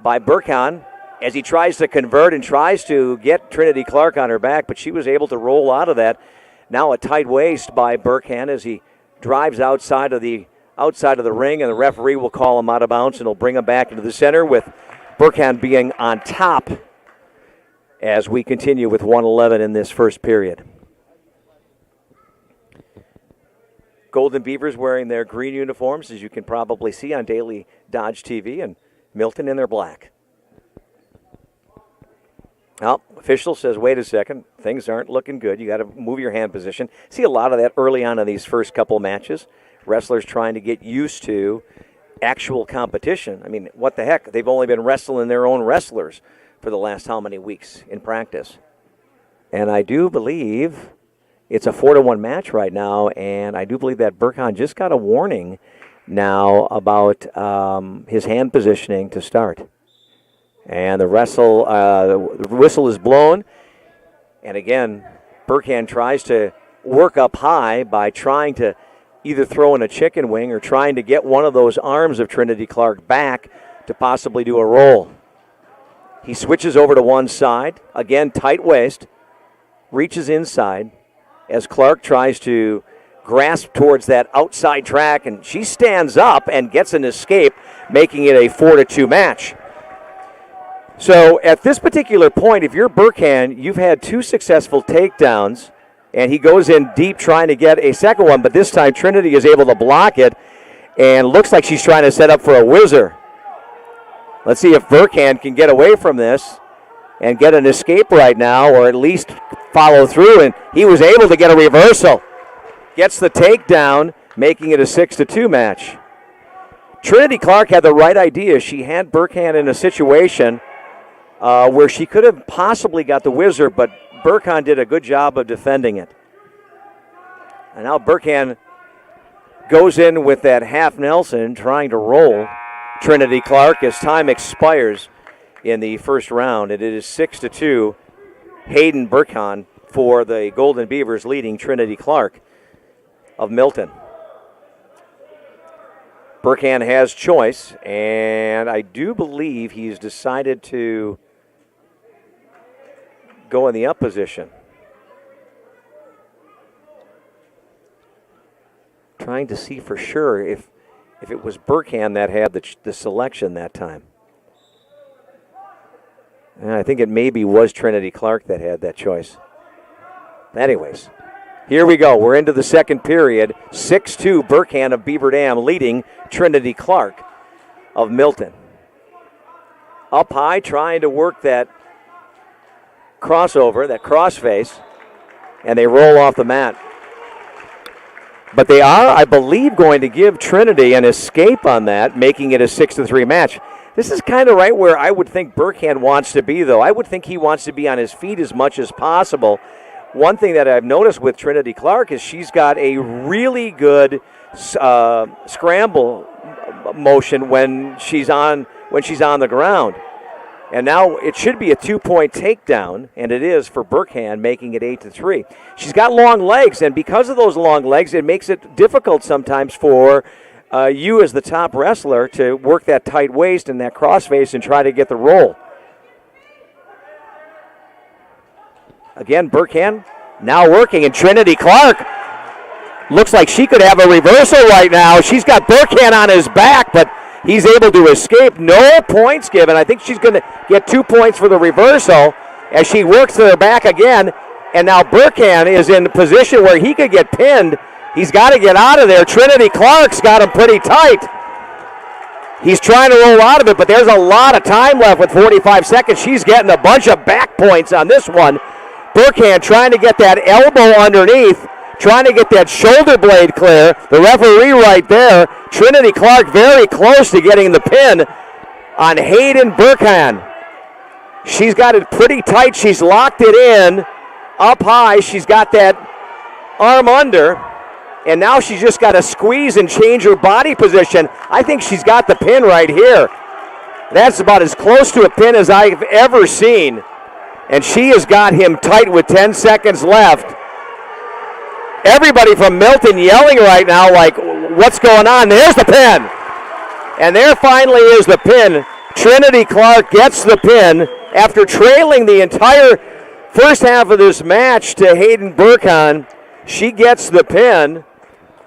by Burkhan as he tries to convert and tries to get Trinity Clark on her back, but she was able to roll out of that. Now a tight waist by Burkhan as he drives outside of the outside of the ring, and the referee will call him out of bounds, and he'll bring him back into the center with Burkhan being on top as we continue with 1:11 in this first period. Golden Beavers wearing their green uniforms, as you can probably see on Daily Dodge TV, and Milton in their black. Well, official says, wait a second, things aren't looking good. You got to move your hand position. See a lot of that early on in these first couple matches. Wrestlers trying to get used to actual competition. I mean, what the heck? They've only been wrestling their own wrestlers for the last how many weeks in practice. And I do believe it's a 4-1 match right now, and I do believe that Burkhan just got a warning now about his hand positioning to start. And the whistle is blown. And again, Burkhan tries to work up high by trying to either throw in a chicken wing or trying to get one of those arms of Trinity Clark back to possibly do a roll. He switches over to one side. Again, tight waist. Reaches inside as Clark tries to grasp towards that outside track, and she stands up and gets an escape, making it a 4-2 match. So at this particular point, if you're Burkhan, you've had 2 successful takedowns, and he goes in deep trying to get a second one, but this time Trinity is able to block it, and looks like she's trying to set up for a whizzer. Let's see if Burkhan can get away from this and get an escape right now, or at least follow through, and he was able to get a reversal. Gets the takedown, making it a 6-2 match. Trinity Clark had the right idea. She had Burkhan in a situation where she could have possibly got the whizzer, but Burkhan did a good job of defending it. And now Burkhan goes in with that half Nelson, trying to roll Trinity Clark as time expires in the first round. And it is 6-2, Hayden Burkhan for the Golden Beavers, leading Trinity Clark of Milton. Burkhan has choice, and I do believe he's decided to go in the up position. Trying to see for sure if it was Burkhan that had the selection that time. And I think it maybe was Trinity Clark that had that choice. Anyways, here we go. We're into the second period. 6-2, Burkhan of Beaver Dam leading Trinity Clark of Milton. Up high, trying to work that crossover, that crossface, and they roll off the mat. But they are, I believe, going to give Trinity an escape on that, making it a 6-3 match. This is kind of right where I would think Burkhan wants to be, though. I would think he wants to be on his feet as much as possible. One thing that I've noticed with Trinity Clark is she's got a really good scramble motion when she's on the ground. And now it should be a 2-point takedown, and it is for Burkhan, making it 8-3. She's got long legs, and because of those long legs, it makes it difficult sometimes for you as the top wrestler to work that tight waist and that crossface and try to get the roll. Again, Burkhan now working, and Trinity Clark looks like she could have a reversal right now. She's got Burkhan on his back, but he's able to escape. No points given. I think she's going to get 2 points for the reversal as she works to her back again. And now Burkhan is in a position where he could get pinned. He's got to get out of there. Trinity Clark's got him pretty tight. He's trying to roll out of it, but there's a lot of time left with 45 seconds. She's getting a bunch of back points on this one. Burkhan trying to get that elbow underneath, trying to get that shoulder blade clear. The referee right there. Trinity Clark very close to getting the pin on Hayden Burkhan. She's got it pretty tight. She's locked it in up high. She's got that arm under, and now she's just got to squeeze and change her body position. I think she's got the pin right here. That's about as close to a pin as I've ever seen. And she has got him tight with 10 seconds left. Everybody from Milton yelling right now like, what's going on? There's the pin. And there finally is the pin. Trinity Clark gets the pin after trailing the entire first half of this match to Hayden Burkhan. She gets the pin,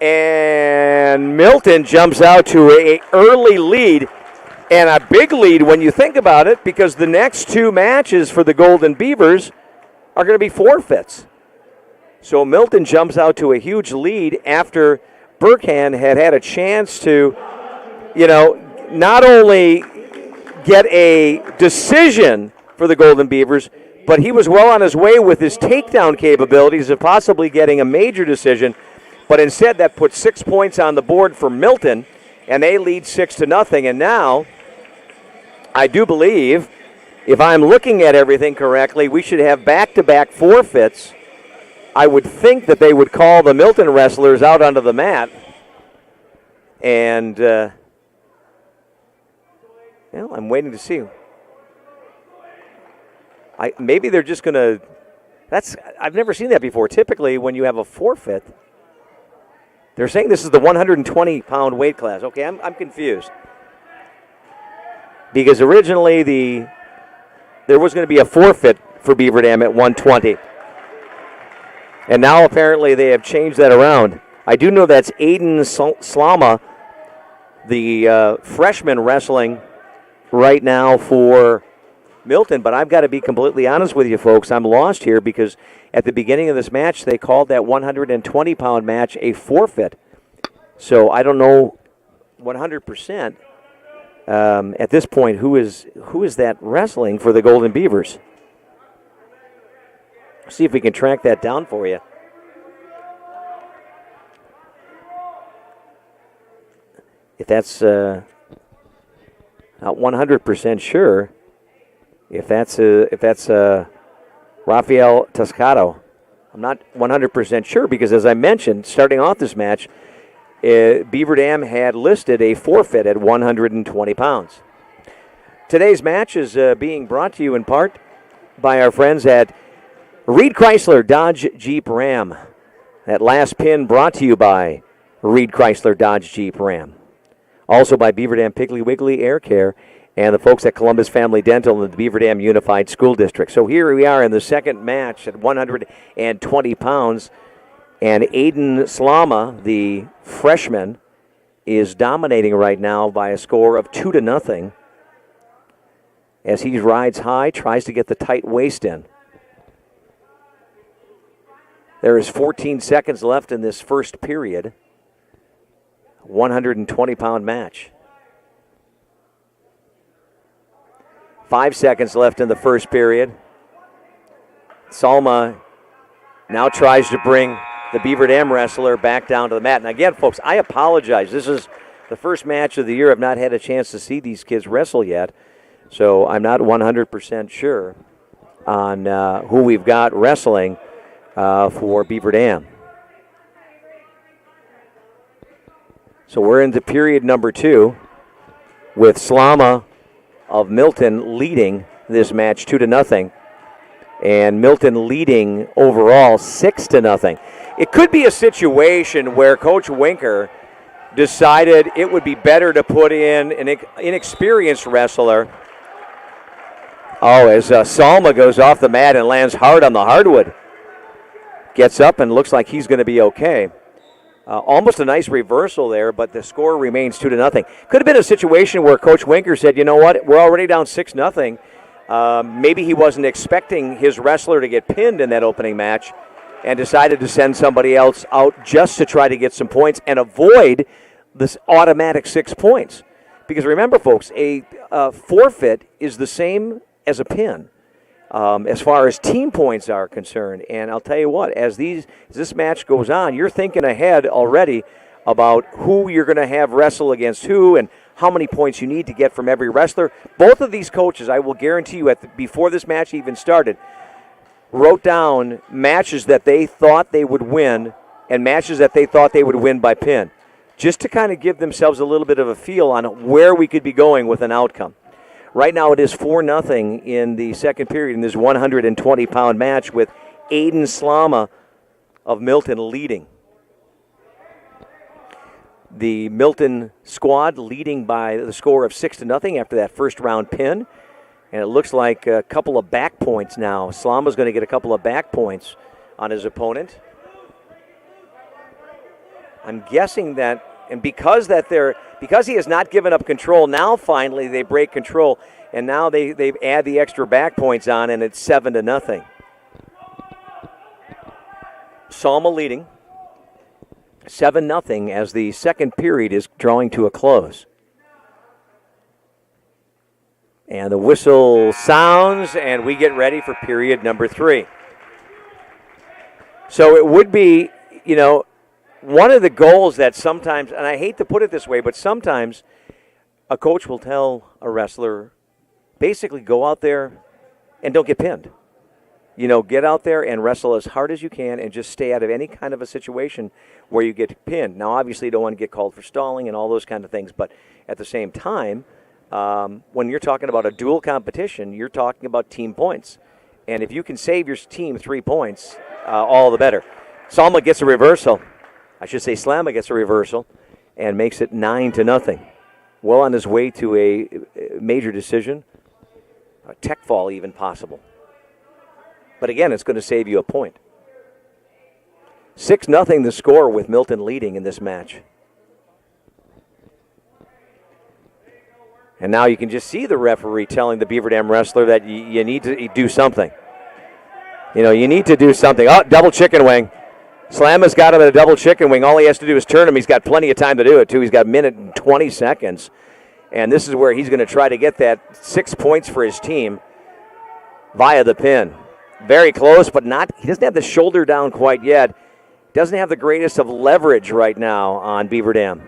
And Milton jumps out to an early lead, and a big lead when you think about it, because the next two matches for the Golden Beavers are going to be forfeits. So Milton jumps out to a huge lead after Burkhan had a chance to, not only get a decision for the Golden Beavers, but he was well on his way with his takedown capabilities of possibly getting a major decision. But instead, that put 6 points on the board for Milton, and they lead 6-0. And now, I do believe, if I'm looking at everything correctly, we should have back-to-back forfeits. I would think that they would call the Milton wrestlers out onto the mat. And, I'm waiting to see. Maybe they're just going to. I've never seen that before. Typically, when you have a forfeit, they're saying this is the 120-pound weight class. Okay, I'm confused. Because originally there was going to be a forfeit for Beaver Dam at 120. And now apparently they have changed that around. I do know that's Aiden Slama, the freshman wrestling right now for Milton, but I've got to be completely honest with you folks. I'm lost here because at the beginning of this match, they called that 120-pound match a forfeit. So I don't know 100% at this point who is that wrestling for the Golden Beavers. See if we can track that down for you. If that's not 100% sure, if that's Rafael Toscado, I'm not 100% sure because, as I mentioned, starting off this match, Beaver Dam had listed a forfeit at 120 pounds. Today's match is being brought to you in part by our friends at Reed Chrysler Dodge Jeep Ram. That last pin brought to you by Reed Chrysler Dodge Jeep Ram. Also by Beaver Dam Piggly Wiggly Air Care and the folks at Columbus Family Dental and the Beaver Dam Unified School District. So here we are in the second match at 120 pounds. And Aiden Slama, the freshman, is dominating right now by a score of 2-0 as he rides high, tries to get the tight waist in. There is 14 seconds left in this first period. 120-pound match. 5 seconds left in the first period. Salma now tries to bring the Beaver Dam wrestler back down to the mat. And again, folks, I apologize. This is the first match of the year. I've not had a chance to see these kids wrestle yet, so I'm not 100% sure on who we've got wrestling for Beaver Dam. So we're into period number 2 with Slama of Milton leading this match 2-0. And Milton leading overall 6-0. It could be a situation where Coach Winker decided it would be better to put in an inexperienced wrestler. Oh, as Salma goes off the mat and lands hard on the hardwood. Gets up and looks like he's going to be okay. Almost a nice reversal there, but the score remains 2-0. Could have been a situation where Coach Winker said, you know what, we're already down 6-0. Maybe he wasn't expecting his wrestler to get pinned in that opening match and decided to send somebody else out just to try to get some points and avoid this automatic 6 points. Because remember, folks, a forfeit is the same as a pin as far as team points are concerned. And I'll tell you what, as this match goes on, you're thinking ahead already about who you're going to have wrestle against who and how many points you need to get from every wrestler. Both of these coaches, I will guarantee you, before this match even started, wrote down matches that they thought they would win and matches that they thought they would win by pin, just to kind of give themselves a little bit of a feel on where we could be going with an outcome. Right now it is 4-0 in the second period in this 120-pound match with Aiden Slama of Milton leading. The Milton squad leading by the score of 6-0 after that first round pin. And it looks like a couple of back points now. Slama's going to get a couple of back points on his opponent. I'm guessing that, and because he has not given up control, now finally they break control, and now they add the extra back points on, and it's 7-0. Salma leading 7-0 as the second period is drawing to a close. And the whistle sounds, and we get ready for period number 3. So it would be, one of the goals that sometimes, and I hate to put it this way, but sometimes a coach will tell a wrestler, basically go out there and don't get pinned. Get out there and wrestle as hard as you can and just stay out of any kind of a situation where you get pinned. Now, obviously, you don't want to get called for stalling and all those kind of things, but at the same time, when you're talking about a dual competition, you're talking about team points. And if you can save your team 3 points, all the better. Salma gets a reversal. I should say Slamma gets a reversal and makes it 9-0. Well on his way to a major decision, a tech fall even possible. But again, it's going to save you a point. 6-0 the score with Milton leading in this match. And now you can just see the referee telling the Beaver Dam wrestler that you need to do something. You need to do something. Oh, double chicken wing. Slamma's got him at a double chicken wing. All he has to do is turn him. He's got plenty of time to do it, too. He's got 1minute and 20 seconds. And this is where he's going to try to get that 6 points for his team via the pin. Very close, but he doesn't have the shoulder down quite yet. Doesn't have the greatest of leverage right now on Beaver Dam.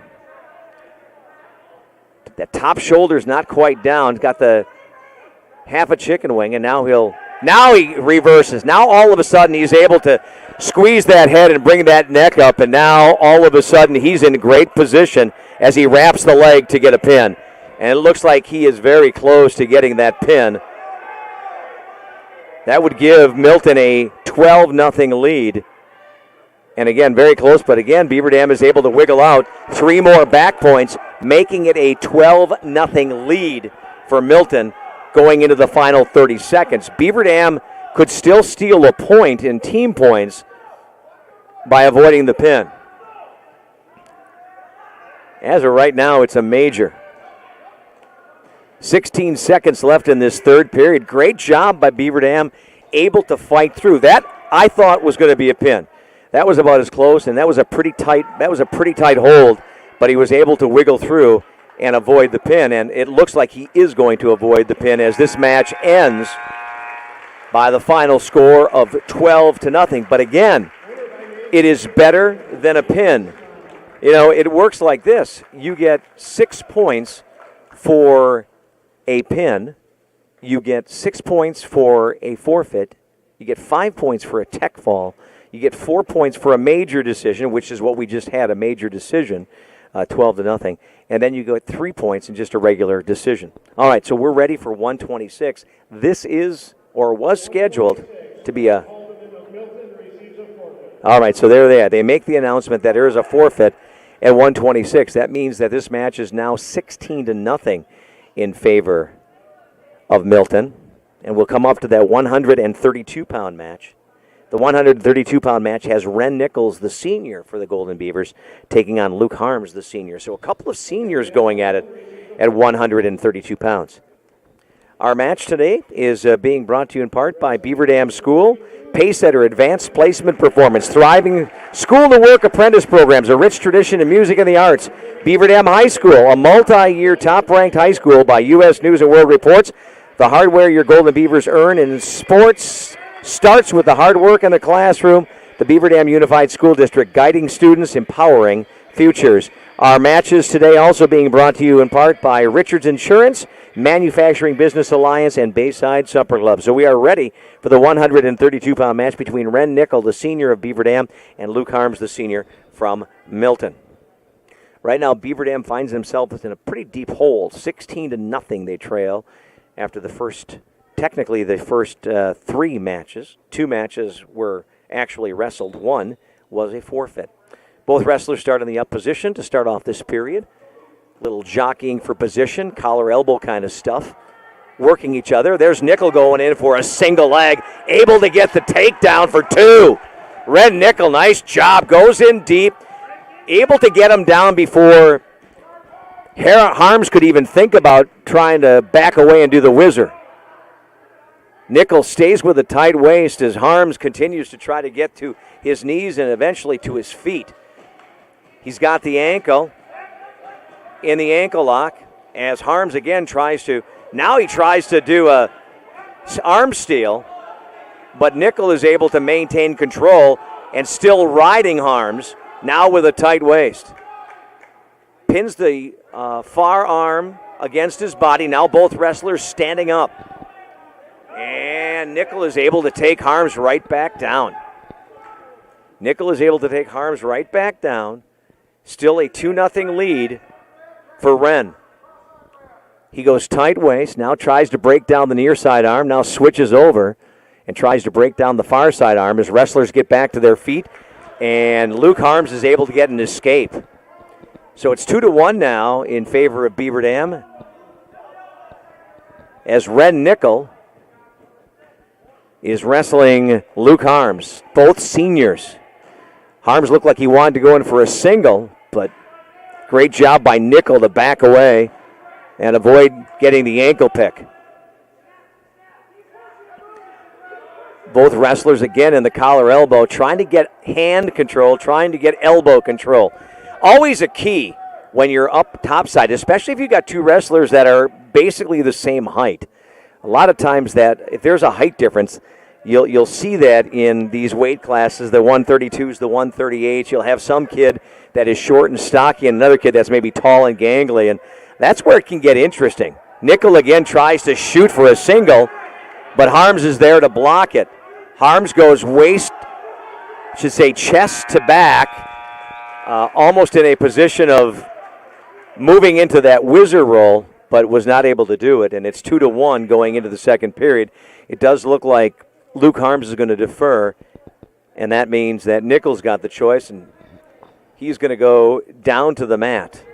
That top shoulder's not quite down. He's got the half a chicken wing, and now he reverses. Now all of a sudden he's able to squeeze that head and bring that neck up, and now all of a sudden he's in great position as he wraps the leg to get a pin. And it looks like he is very close to getting that pin. That would give Milton a 12-0 lead. And again, very close, but again, Beaver Dam is able to wiggle out 3 more back points, making it a 12-0 lead for Milton going into the final 30 seconds. Beaver Dam could still steal a point in team points by avoiding the pin. As of right now, it's a major. 16 seconds left in this third period. Great job by Beaver Dam, able to fight through. That, I thought, was going to be a pin. That was about as close, and that was a pretty tight hold, but he was able to wiggle through and avoid the pin, and it looks like he is going to avoid the pin as this match ends by the final score of 12-0. But again, it is better than a pin. It works like this. You get 6 points for a pin. You get 6 points for a forfeit. You get 5 points for a tech fall. You get 4 points for a major decision, which is what we just had, a major decision, 12-0. And then you get 3 points in just a regular decision. All right, so we're ready for 126. This is, or was scheduled to be a... All right, so there they are. They make the announcement that there is a forfeit at 126. That means that this match is now 16-0 in favor of Milton. And we'll come up to that 132-pound match. The 132-pound match has Ren Nichols, the senior for the Golden Beavers, taking on Luke Harms, the senior. So a couple of seniors going at it at 132 pounds. Our match today is being brought to you in part by Beaver Dam School, Pacesetter Advanced Placement Performance, thriving school-to-work apprentice programs, a rich tradition in music and the arts. Beaver Dam High School, a multi-year top-ranked high school by U.S. News & World Reports. The hardware your Golden Beavers earn in sports starts with the hard work in the classroom. The Beaver Dam Unified School District, guiding students, empowering futures. Our matches today also being brought to you in part by Richards Insurance, Manufacturing Business Alliance, and Bayside Supper Club. So we are ready for the 132-pound match between Ren Nickel, the senior of Beaver Dam, and Luke Harms, the senior from Milton. Right now, Beaver Dam finds themselves in a pretty deep hole. 16-0 they trail after the first 3 matches. 2 matches were actually wrestled. 1 was a forfeit. Both wrestlers start in the up position to start off this period. Little jockeying for position, collar elbow kind of stuff. Working each other. There's Nickel going in for a single leg. Able to get the takedown for 2. Red Nickel, nice job. Goes in deep. able to get him down before Harms could even think about trying to back away and do the whizzer. Nickel stays with a tight waist as Harms continues to try to get to his knees and eventually to his feet. He's got the ankle in the ankle lock as Harms again tries to do a arm steal, but Nickel is able to maintain control and still riding Harms, now with a tight waist. Pins the far arm against his body. Now both wrestlers standing up. And Nickel is able to take Harms right back down. Still a 2-0 lead for Wren. He goes tight waist, now tries to break down the near side arm, now switches over and tries to break down the far side arm as wrestlers get back to their feet, and Luke Harms is able to get an escape. So it's 2-1 now in favor of Beaver Dam, as Ren Nickel is wrestling Luke Harms, both seniors. Harms looked like he wanted to go in for a single, but great job by Nickel to back away and avoid getting the ankle pick. Both wrestlers again in the collar elbow, trying to get hand control, trying to get elbow control. Always a key when you're up topside, especially if you've got two wrestlers that are basically the same height. A lot of times that if there's a height difference, you'll see that in these weight classes, the 132s, the 138s. You'll have some kid that is short and stocky and another kid that's maybe tall and gangly, and that's where it can get interesting. Nickel again tries to shoot for a single, but Harms is there to block it. Harms goes chest to back, almost in a position of moving into that whizzer roll, but was not able to do it, and it's 2-1 going into the second period. It does look like Luke Harms is going to defer, and that means that Nickel's got the choice, and he's going to go down to the mat.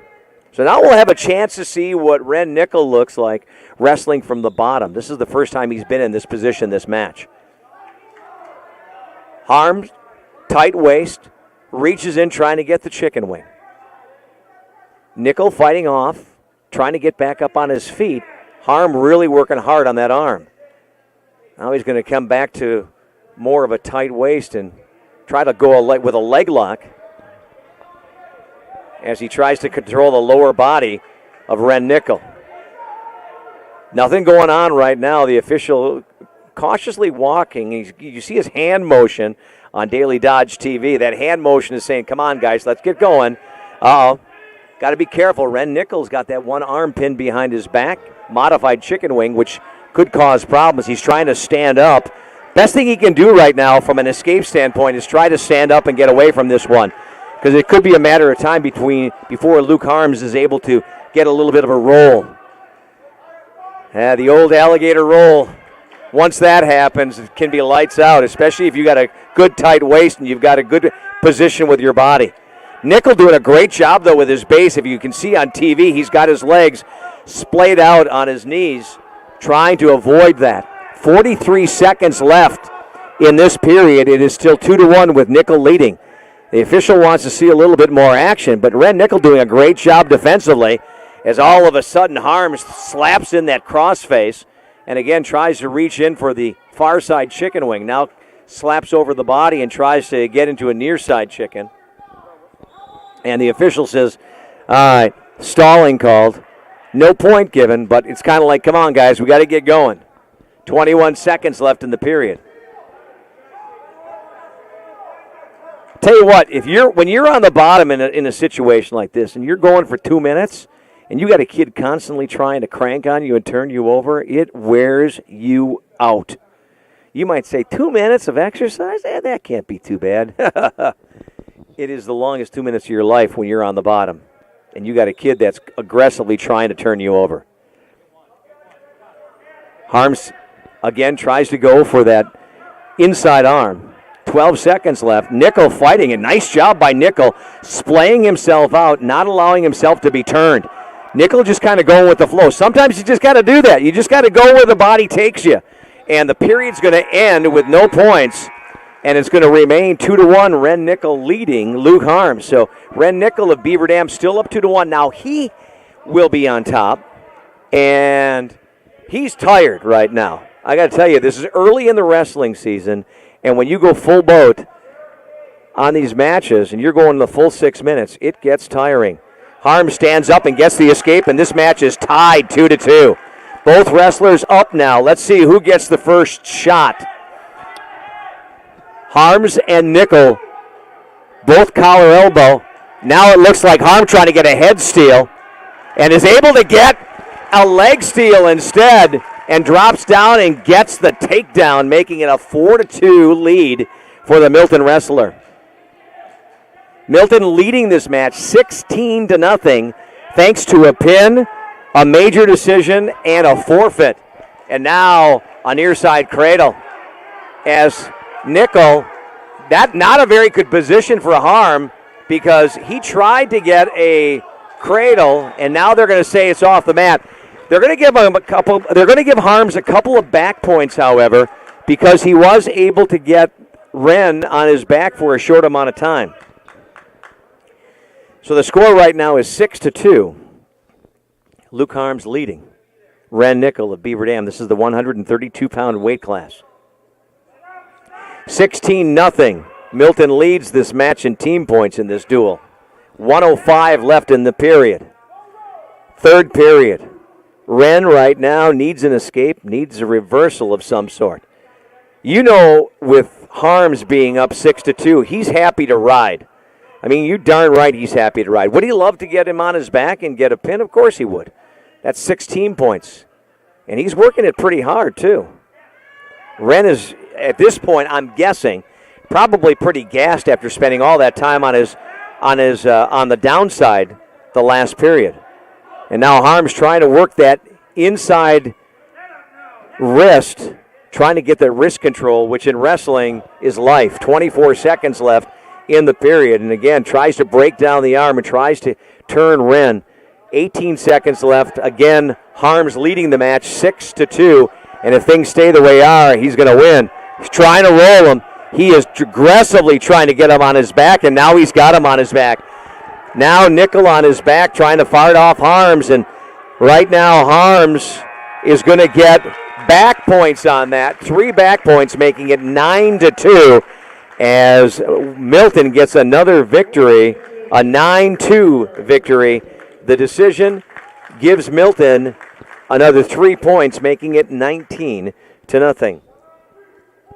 So now we'll have a chance to see what Ren Nickel looks like wrestling from the bottom. This is the first time he's been in this position this match. Harms, tight waist, reaches in trying to get the chicken wing. Nickel fighting off, trying to get back up on his feet. Harm really working hard on that arm. Now he's going to come back to more of a tight waist and try to go with a leg lock as he tries to control the lower body of Ren Nickel. Nothing going on right now. The official cautiously walking. You see his hand motion on Daily Dodge TV. That hand motion is saying, come on, guys, let's get going. Uh-oh. Got to be careful. Ren Nickel's got that one arm pinned behind his back. Modified chicken wing, which could cause problems. He's trying to stand up. Best thing he can do right now from an escape standpoint is try to stand up and get away from this one, because it could be a matter of time before Luke Harms is able to get a little bit of a roll. The old alligator roll. Once that happens, it can be lights out, especially if you got a good tight waist and you've got a good position with your body. Nickel doing a great job, though, with his base. If you can see on TV, he's got his legs splayed out on his knees, trying to avoid that. 43 seconds left in this period. It is still 2-1 with Nickel leading. The official wants to see a little bit more action, but Ren Nickel doing a great job defensively as all of a sudden Harms slaps in that crossface and again tries to reach in for the far side chicken wing. Now slaps over the body and tries to get into a near side chicken. And the official says, all right, stalling called. No point given, but it's kind of like, come on, guys, we got to get going. 21 seconds left in the period. Tell you what, when you're on the bottom in a situation like this and you're going for 2 minutes and you got a kid constantly trying to crank on you and turn you over, it wears you out. You might say 2 minutes of exercise? That can't be too bad. It is the longest 2 minutes of your life when you're on the bottom and you got a kid that's aggressively trying to turn you over. Harms again tries to go for that inside arm. 12 seconds left. Nickel fighting. A nice job by Nickel, splaying himself out, not allowing himself to be turned. Nickel just kind of going with the flow. Sometimes you just got to do that. You just got to go where the body takes you. And the period's going to end with no points And it's going to remain 2-1. Ren Nickel leading Luke Harms. So Ren Nickel of Beaver Dam still up 2-1. Now he will be on top, and he's tired right now. I got to tell you, this is early in the wrestling season, and when you go full boat on these matches and you're going the full 6 minutes, it gets tiring. Harms stands up and gets the escape, and this match is tied 2-2. Both wrestlers up now. Let's see who gets the first shot. Harms and Nickel, both collar elbow. Now it looks like Harms trying to get a head steal and is able to get a leg steal instead and drops down and gets the takedown, making it a 4-2 lead for the Milton wrestler. Milton leading this match 16-0 thanks to a pin, a major decision, and a forfeit. And now a near side cradle as Nickel, that not a very good position for Harm because he tried to get a cradle, and now they're going to say it's off the mat. They're going to give him a couple. They're going to give Harms a couple of back points, however, because he was able to get Ren on his back for a short amount of time. So the score right now is 6-2. Luke Harms leading Ren Nickel of Beaver Dam. This is the 132-pound weight class. 16-0. Milton leads this match in team points in this duel. 1:05 left in the period. Third period. Ren right now needs an escape, needs a reversal of some sort. You know, with Harms being up 6-2, he's happy to ride. I mean, you darn right he's happy to ride. Would he love to get him on his back and get a pin? Of course he would. That's 16 points. And he's working it pretty hard, too. Ren is, at this point, I'm guessing, probably pretty gassed after spending all that time on the downside the last period. And now Harms trying to work that inside wrist, trying to get that wrist control, which in wrestling is life. 24 seconds left in the period. And again, tries to break down the arm and tries to turn Ren. 18 seconds left. Again, Harms leading the match 6-2. And if things stay the way they are, he's going to win. He's trying to roll him. He is aggressively trying to get him on his back, and now he's got him on his back. Now Nickel on his back trying to fire off Harms, and right now Harms is going to get back points on that. 3 back points, making it 9-2 as Milton gets another victory, a 9-2 victory. The decision gives Milton another 3 points, making it 19-0.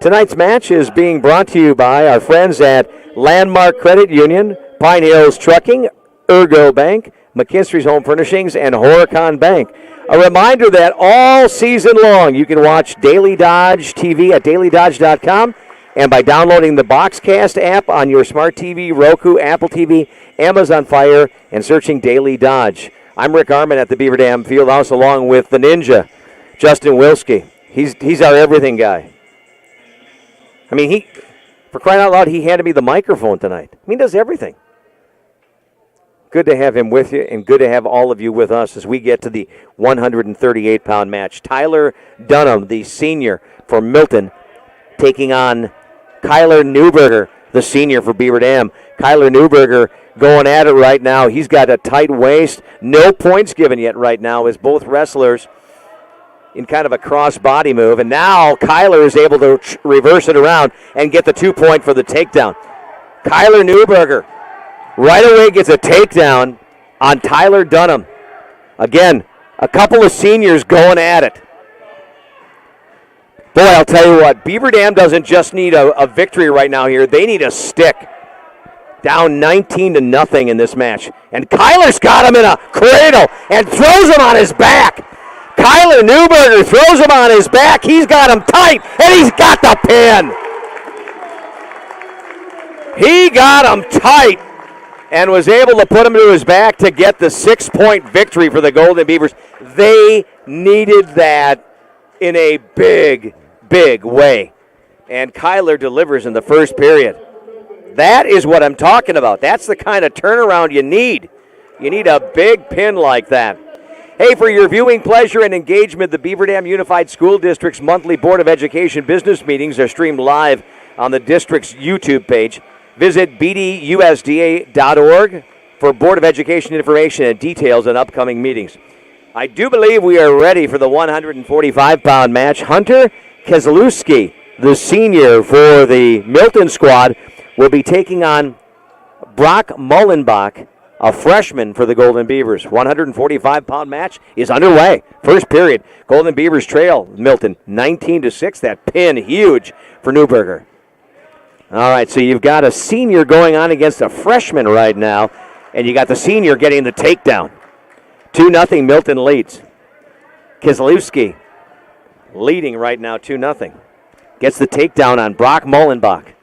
Tonight's match is being brought to you by our friends at Landmark Credit Union, Pine Hills Trucking, Ergo Bank, McKinstry's Home Furnishings, and Horicon Bank. A reminder that all season long you can watch Daily Dodge TV at dailydodge.com and by downloading the Boxcast app on your smart TV, Roku, Apple TV, Amazon Fire, and searching Daily Dodge. I'm Rick Arman at the Beaver Dam Fieldhouse along with the Ninja, Justin Wilski. He's our everything guy. I mean, for crying out loud, he handed me the microphone tonight. I mean, he does everything. Good to have him with you, and good to have all of you with us as we get to the 138-pound match. Tyler Dunham, the senior for Milton, taking on Kyler Newberger, the senior for Beaver Dam. Kyler Newberger going at it right now. He's got a tight waist. No points given yet right now as both wrestlers in kind of a cross-body move. And now Kyler is able to reverse it around and get the 2-point for the takedown. Kyler Newberger right away gets a takedown on Tyler Dunham. Again, a couple of seniors going at it. Boy, I'll tell you what, Beaver Dam doesn't just need a victory right now here. They need a stick. Down 19-0 in this match. And Kyler's got him in a cradle and throws him on his back. Kyler Newberger throws him on his back. He's got him tight, and he's got the pin. He got him tight and was able to put him to his back to get the 6-point victory for the Golden Beavers. They needed that in a big, big way. And Kyler delivers in the first period. That is what I'm talking about. That's the kind of turnaround you need. You need a big pin like that. Hey, for your viewing pleasure and engagement, the Beaver Dam Unified School District's monthly Board of Education business meetings are streamed live on the district's YouTube page. Visit bdusda.org for Board of Education information and details on upcoming meetings. I do believe we are ready for the 145-pound match. Hunter Keselowski, the senior for the Milton squad, will be taking on Brock Mullenbach, a freshman for the Golden Beavers. 145-pound match is underway. First period, Golden Beavers trail Milton 19-6. That pin huge for Newberger. All right, so you've got a senior going on against a freshman right now, and you got the senior getting the takedown. 2-0 Milton leads. Keselowski leading right now 2-0. Gets the takedown on Brock Mullenbach.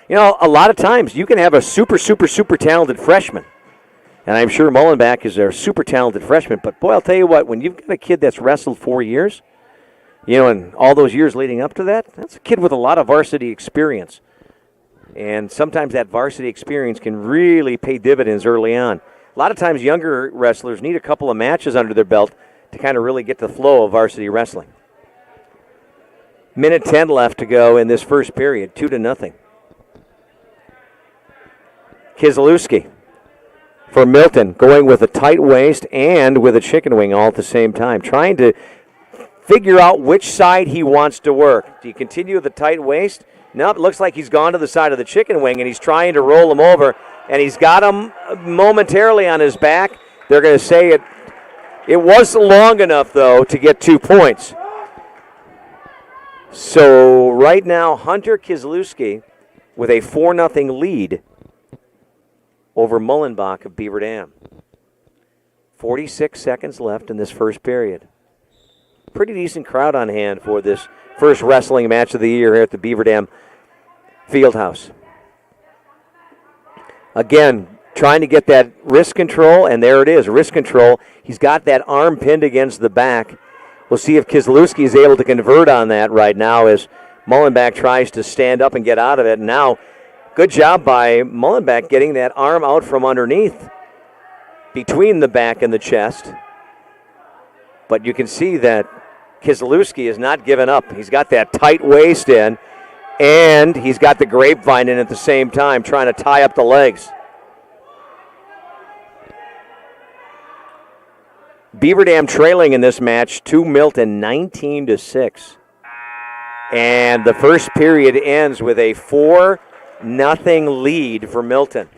You know, a lot of times you can have a super talented freshman. And I'm sure Mullenbach is a super talented freshman. But, boy, I'll tell you what, when you've got a kid that's wrestled 4 years, you know, and all those years leading up to that, that's a kid with a lot of varsity experience. And sometimes that varsity experience can really pay dividends early on. A lot of times younger wrestlers need a couple of matches under their belt to kind of really get the flow of varsity wrestling. Minute 10 left to go in this first period, 2-0. Keselowski for Milton, going with a tight waist and with a chicken wing all at the same time, trying to figure out which side he wants to work. Do you continue with the tight waist? No, it looks like he's gone to the side of the chicken wing, and he's trying to roll him over, and he's got him momentarily on his back. They're going to say it was long enough, though, to get 2 points. So right now, Hunter Keselowski with a 4-0 lead over Mullenbach of Beaver Dam. 46 seconds left in this first period. Pretty decent crowd on hand for this first wrestling match of the year here at the Beaver Dam Fieldhouse. Again, trying to get that wrist control, and there it is, wrist control. He's got that arm pinned against the back. We'll see if Keselowski is able to convert on that right now as Mullenbach tries to stand up and get out of it. Now, good job by Mullenbach getting that arm out from underneath between the back and the chest. But you can see that Keselowski is not giving up. He's got that tight waist in, and he's got the grapevine in at the same time, trying to tie up the legs. Beaver Dam trailing in this match to Milton 19-6. And the first period ends with a 4-0 lead for Milton.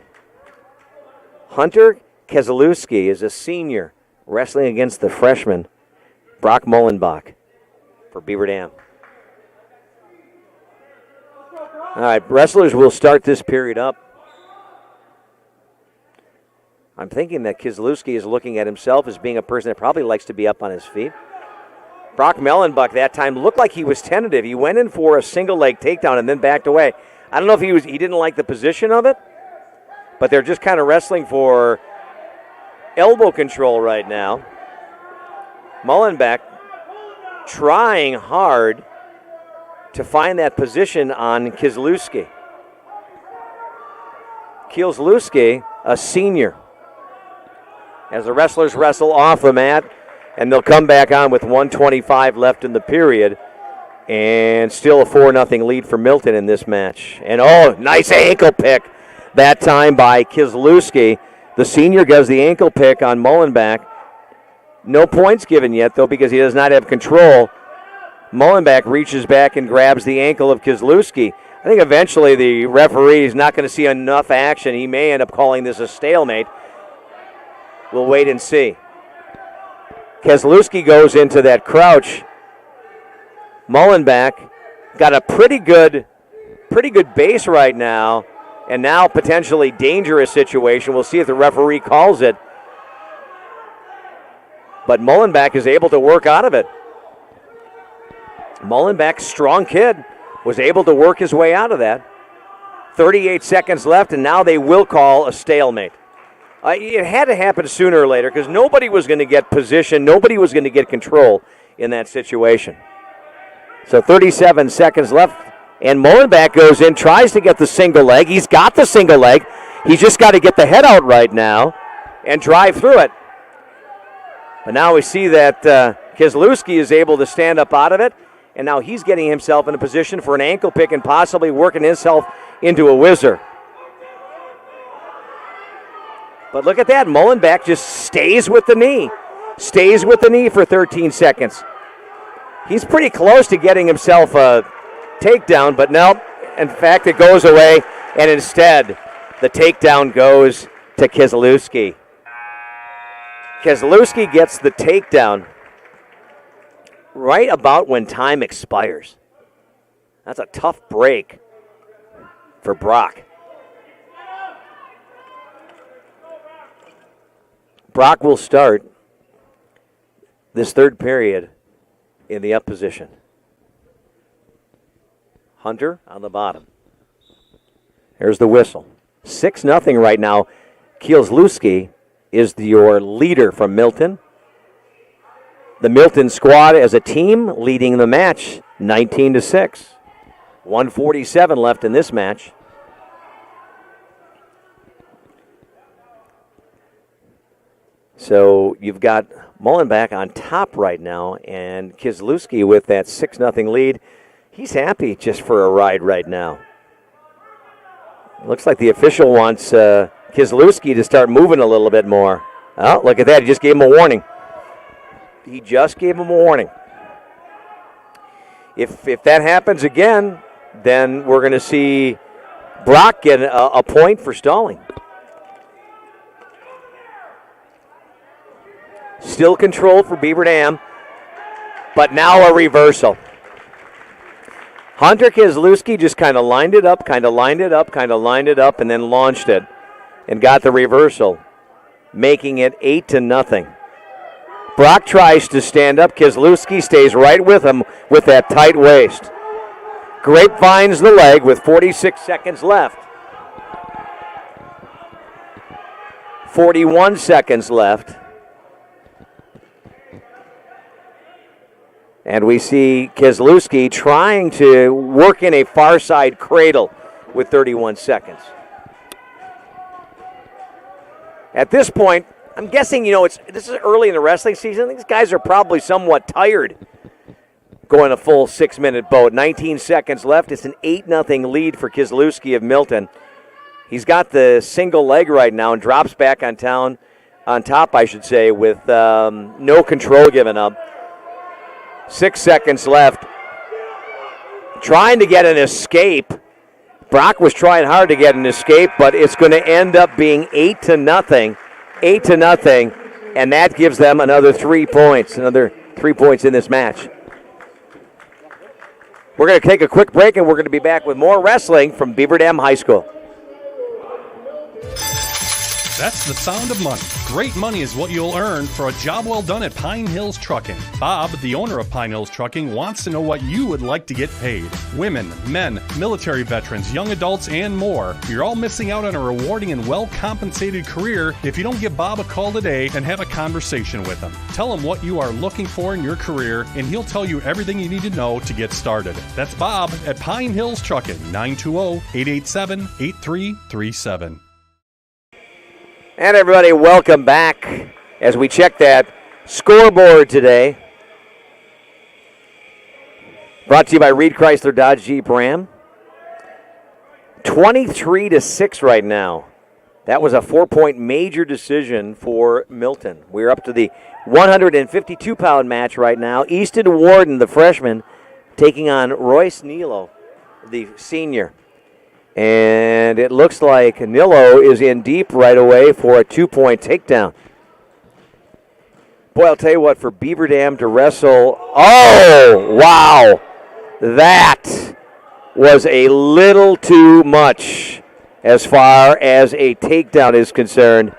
Hunter Keselowski is a senior wrestling against the freshman, Brock Mullenbach, for Beaver Dam. All right, wrestlers will start this period up. I'm thinking that Keselowski is looking at himself as being a person that probably likes to be up on his feet. Brock Mullenbach that time looked like he was tentative. He went in for a single leg takedown and then backed away. I don't know if he didn't like the position of it, but they're just kind of wrestling for elbow control right now. Mullenbach trying hard to find that position on Keselowski. Keselowski, a senior. As the wrestlers wrestle off the mat, and they'll come back on with 1:25 left in the period. And still a 4-0 lead for Milton in this match. And nice ankle pick that time by Keselowski. The senior gives the ankle pick on Mullenbach. No points given yet, though, because he does not have control. Mullenbach reaches back and grabs the ankle of Keselowski. I think eventually the referee is not going to see enough action. He may end up calling this a stalemate. We'll wait and see. Keselowski goes into that crouch. Mullenbach got a pretty good base right now, and now potentially dangerous situation. We'll see if the referee calls it. But Mullenbach is able to work out of it. Mullenbach, strong kid, was able to work his way out of that. 38 seconds left, and now they will call a stalemate. It had to happen sooner or later because nobody was going to get position, nobody was going to get control in that situation. So 37 seconds left, and Mullenbach goes in, tries to get the single leg. He's got the single leg. He's just got to get the head out right now and drive through it. But now we see that Keselowski is able to stand up out of it, and now he's getting himself in a position for an ankle pick and possibly working himself into a whizzer. But look at that. Mullenbeck just stays with the knee. Stays with the knee for 13 seconds. He's pretty close to getting himself a takedown, but no. In fact, it goes away, and instead, the takedown goes to Keselowski. Keselowski gets the takedown right about when time expires. That's a tough break for Brock. Brock will start this third period in the up position. Hunter on the bottom. There's the whistle. 6-0 right now. Keselowski is your leader from Milton. The Milton squad as a team leading the match 19-6. 1:47 left in this match. So you've got Mullenbeck on top right now, and Keselowski with that 6-0 lead. He's happy just for a ride right now. Looks like the official wants Keselowski to start moving a little bit more. Oh, look at that. He just gave him a warning. He just gave him a warning. If that happens again, then we're going to see Brock get a point for stalling. Still control for Beaver Dam, but now a reversal. Hunter Keselowski just kind of lined it up, and then launched it and got the reversal, making it 8-0. Brock tries to stand up. Keselowski stays right with him with that tight waist. Grapevines the leg with 46 seconds left. 41 seconds left. And we see Keselowski trying to work in a far side cradle with 31 seconds. At this point, I'm guessing, this is early in the wrestling season. These guys are probably somewhat tired going a full 6-minute boat. 19 seconds left. It's an 8-0 lead for Keselowski of Milton. He's got the single leg right now and drops back on top, with no control given up. 6 seconds left. Trying to get an escape. Brock was trying hard to get an escape, but it's going to end up being 8-0. 8-0, and that gives them another 3 points. Another 3 points in this match. We're going to take a quick break, and we're going to be back with more wrestling from Beaver Dam High School. That's the sound of money. Great money is what you'll earn for a job well done at Pine Hills Trucking. Bob, the owner of Pine Hills Trucking, wants to know what you would like to get paid. Women, men, military veterans, young adults, and more. You're all missing out on a rewarding and well-compensated career if you don't give Bob a call today and have a conversation with him. Tell him what you are looking for in your career, and he'll tell you everything you need to know to get started. That's Bob at Pine Hills Trucking, 920-887-8337. And everybody, welcome back as we check that scoreboard today. Brought to you by Reed Chrysler Dodge Jeep Ram. 23-6 right now. That was a 4-point major decision for Milton. We're up to the 152-pound match right now. Easton Warden, the freshman, taking on Royce Nilo, the senior. And it looks like Nilo is in deep right away for a 2-point takedown. Boy, I'll tell you what, for Beaver Dam to wrestle, oh, wow. That was a little too much as far as a takedown is concerned.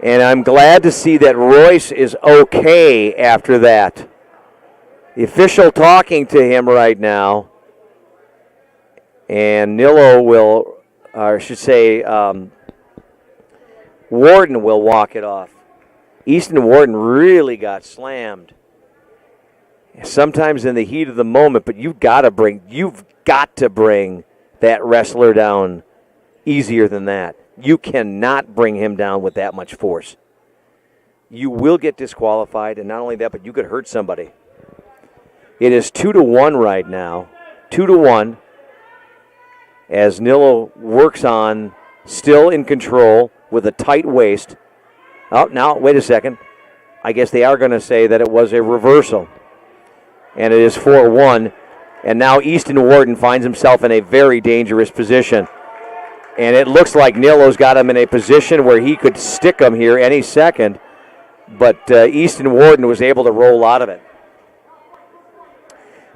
And I'm glad to see that Royce is okay after that. The official talking to him right now. And Nilo will, or I should say, Warden will walk it off. Easton Warden really got slammed. Sometimes in the heat of the moment, but you've got to bring that wrestler down easier than that. You cannot bring him down with that much force. You will get disqualified, and not only that, but you could hurt somebody. It is 2-1 right now. 2-1 as Nilo works on, still in control with a tight waist. Oh, now, wait a second. I guess they are going to say that it was a reversal. And it is 4-1. And now Easton Warden finds himself in a very dangerous position. And it looks like Nilo's got him in a position where he could stick him here any second. But Easton Warden was able to roll out of it.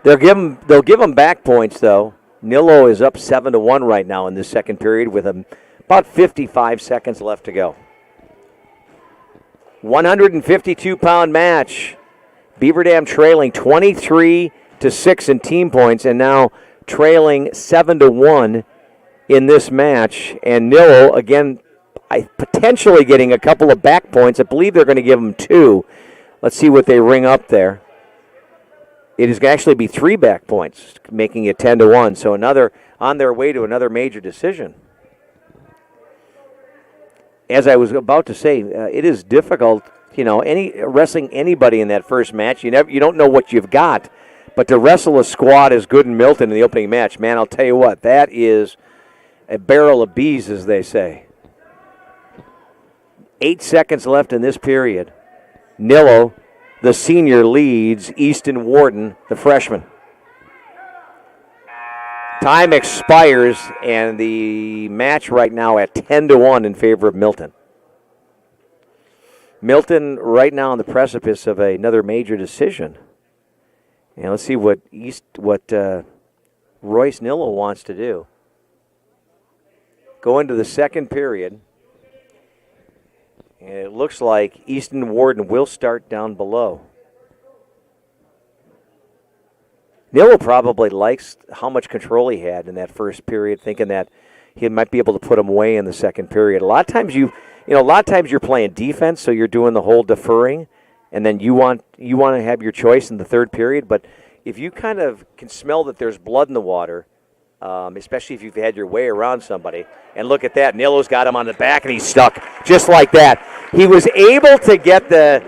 They'll give him back points, though. Nilo is up 7-1 right now in this second period with about 55 seconds left to go. 152-pound match. Beaver Dam trailing 23-6 in team points, and now trailing 7-1 in this match. And Nilo, again, potentially getting a couple of back points. I believe they're going to give them 2. Let's see what they ring up there. It is going to actually be 3 back points, making it 10-1. So another on their way to another major decision. As I was about to say, it is difficult. Wrestling anybody in that first match, you don't know what you've got. But to wrestle a squad as good in Milton in the opening match, man, I'll tell you what, that is a barrel of bees, as they say. 8 seconds left in this period. Nilo, the senior, leads Easton Warden, the freshman. Time expires, and the match right now at 10-1 in favor of Milton. Milton right now on the precipice of another major decision. And let's see what Royce Nilo wants to do. Go into the second period. And it looks like Easton Warden will start down below. Nilo probably likes how much control he had in that first period, thinking that he might be able to put him away in the second period. A lot of times you're playing defense, so you're doing the whole deferring, and then you want to have your choice in the third period. But if you kind of can smell that there's blood in the water, especially if you've had your way around somebody, and look at that, Nilo's got him on the back, and he's stuck just like that. He was able to get the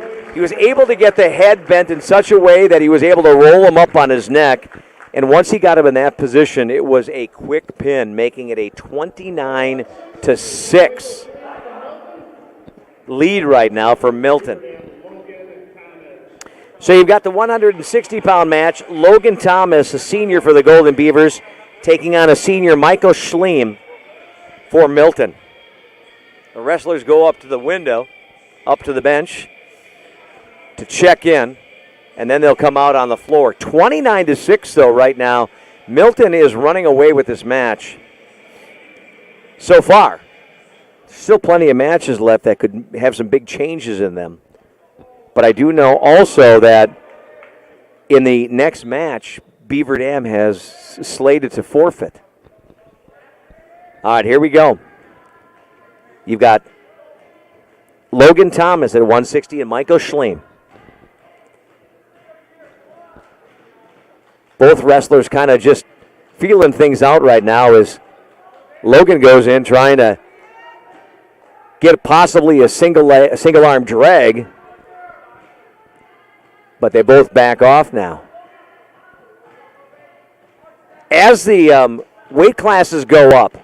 head bent in such a way that he was able to roll him up on his neck. And once he got him in that position, it was a quick pin, making it a 29-6 lead right now for Milton. So you've got the 160-pound match. Logan Thomas, a senior for the Golden Beavers, taking on a senior, Michael Schleem, for Milton. The wrestlers go up to the window, up to the bench to check in, and then they'll come out on the floor. 29-6, though, right now. Milton is running away with this match so far. Still plenty of matches left that could have some big changes in them. But I do know also that in the next match, Beaver Dam has slated to forfeit. All right, here we go. You've got Logan Thomas at 160 and Michael Schleem. Both wrestlers kind of just feeling things out right now as Logan goes in trying to get possibly a single arm drag, but they both back off now. As the weight classes go up,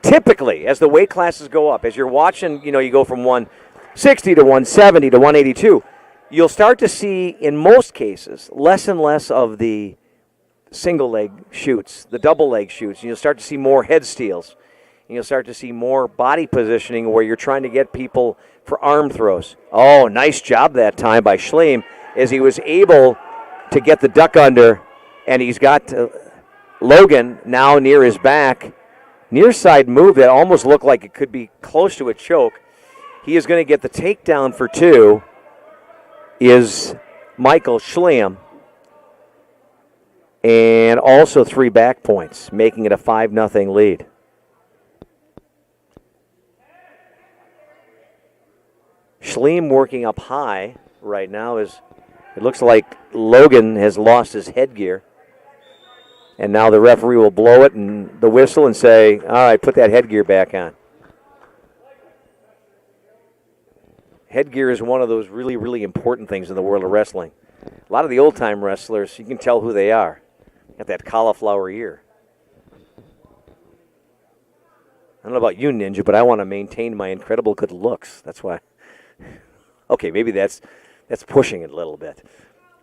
typically as the weight classes go up, as you're watching, you go from 160 to 170 to 182, you'll start to see, in most cases, less and less of the single leg shoots, the double leg shoots, and you'll start to see more head steals. And you'll start to see more body positioning where you're trying to get people for arm throws. Oh, nice job that time by Schleem as he was able to get the duck under, and he's got Logan now near his back. Near side move that almost looked like it could be close to a choke. He is going to get the takedown for 2, is Michael Schleem. And also 3 back points, making it a 5-0 lead. Schleem working up high right now as it looks like Logan has lost his headgear. And now the referee will blow it and the whistle and say, all right, put that headgear back on. Headgear is one of those really, really important things in the world of wrestling. A lot of the old-time wrestlers, you can tell who they are. Got that cauliflower ear. I don't know about you, Ninja, but I want to maintain my incredible good looks. That's why. Okay, maybe that's pushing it a little bit.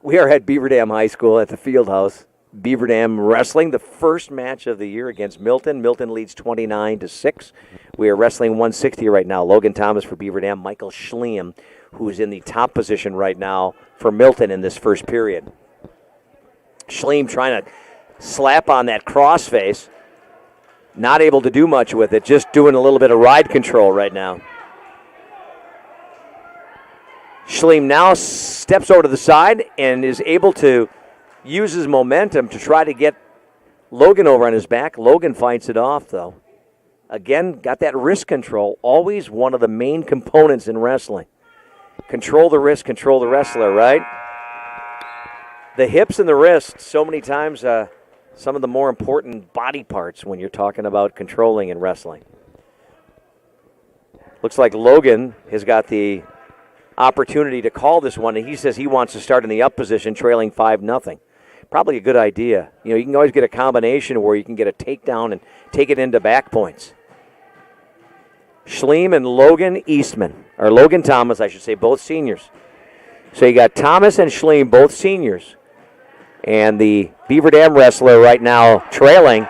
We are at Beaver Dam High School at the field house. Beaver Dam wrestling the first match of the year against Milton. Milton leads 29-6. We are wrestling 160 right now. Logan Thomas for Beaver Dam. Michael Schleem, who is in the top position right now for Milton in this first period. Schleem trying to slap on that crossface. Not able to do much with it. Just doing a little bit of ride control right now. Schleem now steps over to the side and is able to use his momentum to try to get Logan over on his back. Logan fights it off, though. Again, got that wrist control. Always one of the main components in wrestling. Control the wrist, control the wrestler, right? The hips and the wrists, so many times some of the more important body parts when you're talking about controlling in wrestling. Looks like Logan has got the opportunity to call this one, and he says he wants to start in the up position, trailing 5-0. Probably a good idea. You know, you can always get a combination where you can get a takedown and take it into back points. Schleem and Logan Thomas, I should say, both seniors. So you got Thomas and Schleem, both seniors. And the Beaver Dam wrestler right now trailing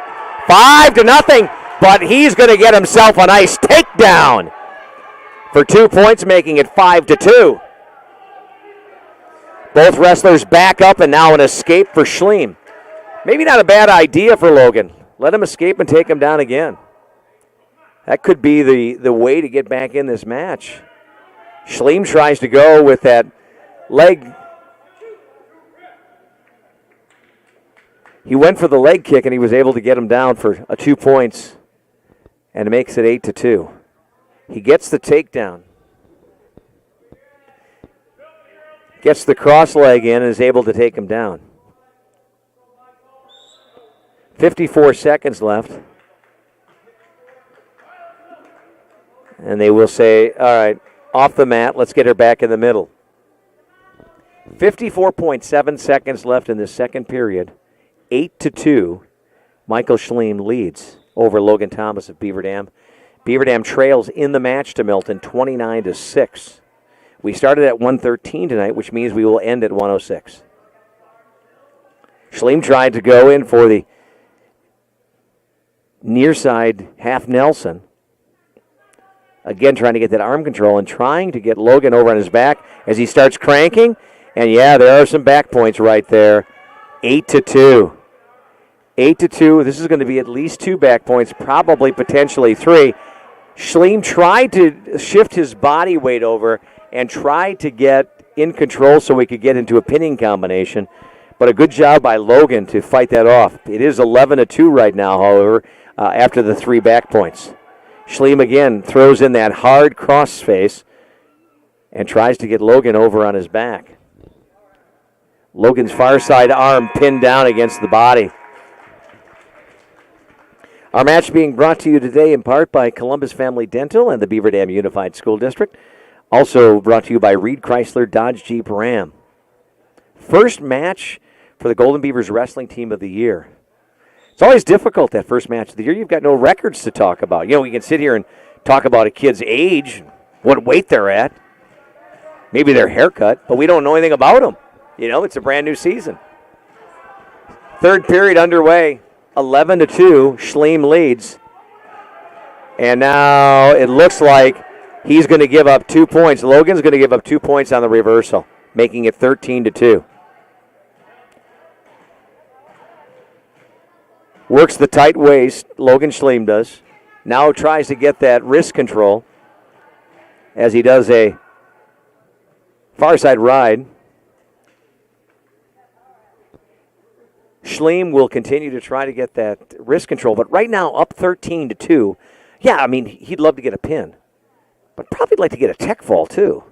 5-0, but he's going to get himself a nice takedown for 2 points, making it 5-2. Both wrestlers back up, and now an escape for Schleem. Maybe not a bad idea for Logan. Let him escape and take him down again. That could be the way to get back in this match. Schleem tries to go with that leg. He went for the leg kick, and he was able to get him down for 2 points, and it makes it 8-2. He gets the takedown. Gets the cross leg in and is able to take him down. 54 seconds left. And they will say, all right, off the mat, let's get her back in the middle. 54.7 seconds left in the second period. 8-2. Michael Schleem leads over Logan Thomas of Beaver Dam. Beaver Dam trails in the match to Milton 29-6. We started at 113 tonight, which means we will end at 106. Schleem tried to go in for the near side half Nelson. Again, trying to get that arm control and trying to get Logan over on his back as he starts cranking. And yeah, there are some back points right there. 8-2. 8-2. This is going to be at least 2 back points, probably potentially 3. Schleem tried to shift his body weight over and tried to get in control so we could get into a pinning combination. But a good job by Logan to fight that off. It is 11-2 right now, however, after the 3 back points. Schleem again throws in that hard crossface and tries to get Logan over on his back. Logan's far side arm pinned down against the body. Our match being brought to you today in part by Columbus Family Dental and the Beaver Dam Unified School District. Also brought to you by Reed Chrysler Dodge Jeep Ram. First match for the Golden Beavers wrestling team of the year. It's always difficult, that first match of the year. You've got no records to talk about. You know, we can sit here and talk about a kid's age, what weight they're at, maybe their haircut, but we don't know anything about them. You know, it's a brand new season. Third period underway, 11-2, Schleem leads. And now it looks like he's going to give up 2 points. Logan's going to give up 2 points on the reversal, making it 13-2. Works the tight waist, Logan Schleem does. Now tries to get that wrist control as he does a far side ride. Schleem will continue to try to get that wrist control, but right now up 13-2. Yeah, I mean, he'd love to get a pin, but probably like to get a tech fall too.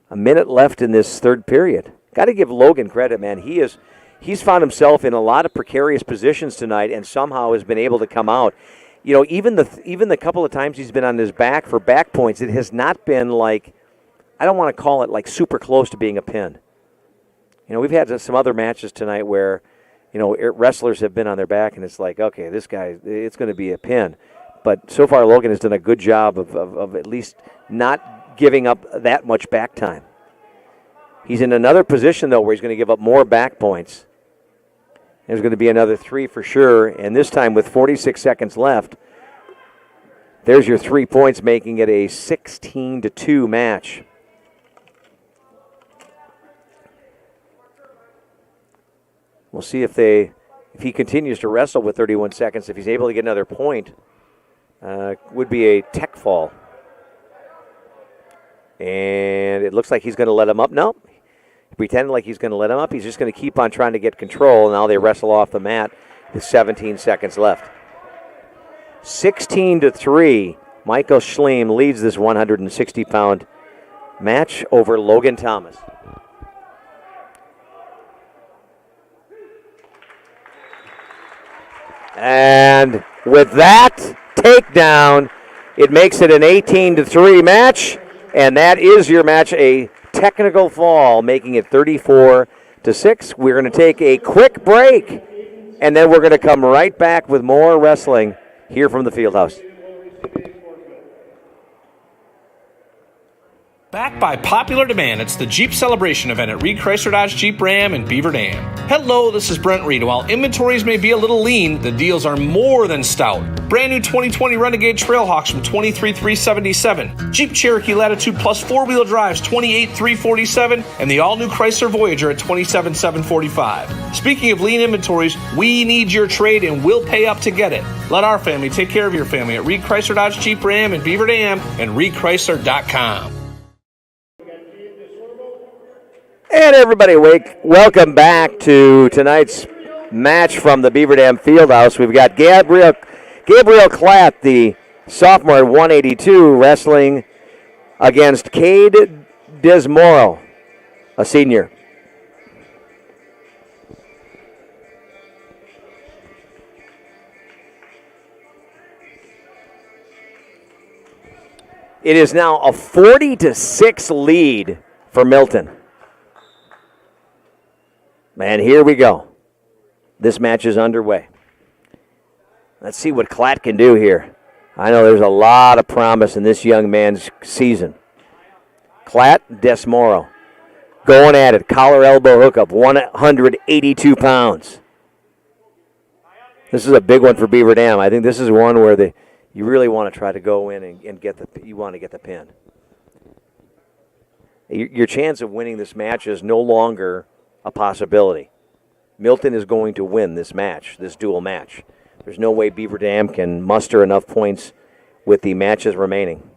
A minute left in this third period. Got to give Logan credit, man. He's found himself in a lot of precarious positions tonight and somehow has been able to come out. You know, even the couple of times he's been on his back for back points, it has not been like I don't want to call it like super close to being a pin. You know, we've had some other matches tonight where, you know, wrestlers have been on their back, and it's like, okay, this guy, it's going to be a pin. But so far, Logan has done a good job of at least not giving up that much back time. He's in another position, though, where he's going to give up more back points. There's going to be another 3 for sure, and this time with 46 seconds left, there's your 3 points, making it a 16-2 match. We'll see if he continues to wrestle with 31 seconds. If he's able to get another point, would be a tech fall. And it looks like he's going to let him up. No, pretending like he's going to let him up. He's just going to keep on trying to get control. Now they wrestle off the mat with 17 seconds left. 16-3. Michael Schleem leads this 160-pound match over Logan Thomas. And with that takedown, it makes it an 18-3 match, and that is your match, a technical fall, making it 34-6. We're going to take a quick break, and then we're going to come right back with more wrestling here from the Fieldhouse. Back by popular demand, it's the Jeep Celebration event at Reed Chrysler Dodge Jeep Ram in Beaver Dam. Hello, this is Brent Reed. While inventories may be a little lean, the deals are more than stout. Brand new 2020 Renegade Trailhawks from $23,377. Jeep Cherokee Latitude Plus 4-wheel drives $28,347, and the all-new Chrysler Voyager at $27,745. Speaking of lean inventories, we need your trade and we'll pay up to get it. Let our family take care of your family at Reed Chrysler Dodge Jeep Ram in Beaver Dam and reedchrysler.com. And everybody, welcome back to tonight's match from the Beaver Dam Fieldhouse. We've got Gabriel Klatt, the sophomore at 182, wrestling against Cade Desmoro, a senior. It is now a 40-6 lead for Milton. And here we go. This match is underway. Let's see what Klatt can do here. I know there's a lot of promise in this young man's season. Klatt, Desmoro, going at it. Collar elbow hookup, 182 pounds. This is a big one for Beaver Dam. I think this is one where you really want to try to go in and get the pin. Your chance of winning this match is no longer a possibility. Milton is going to win this match, this dual match. There's no way Beaver Dam can muster enough points with the matches remaining.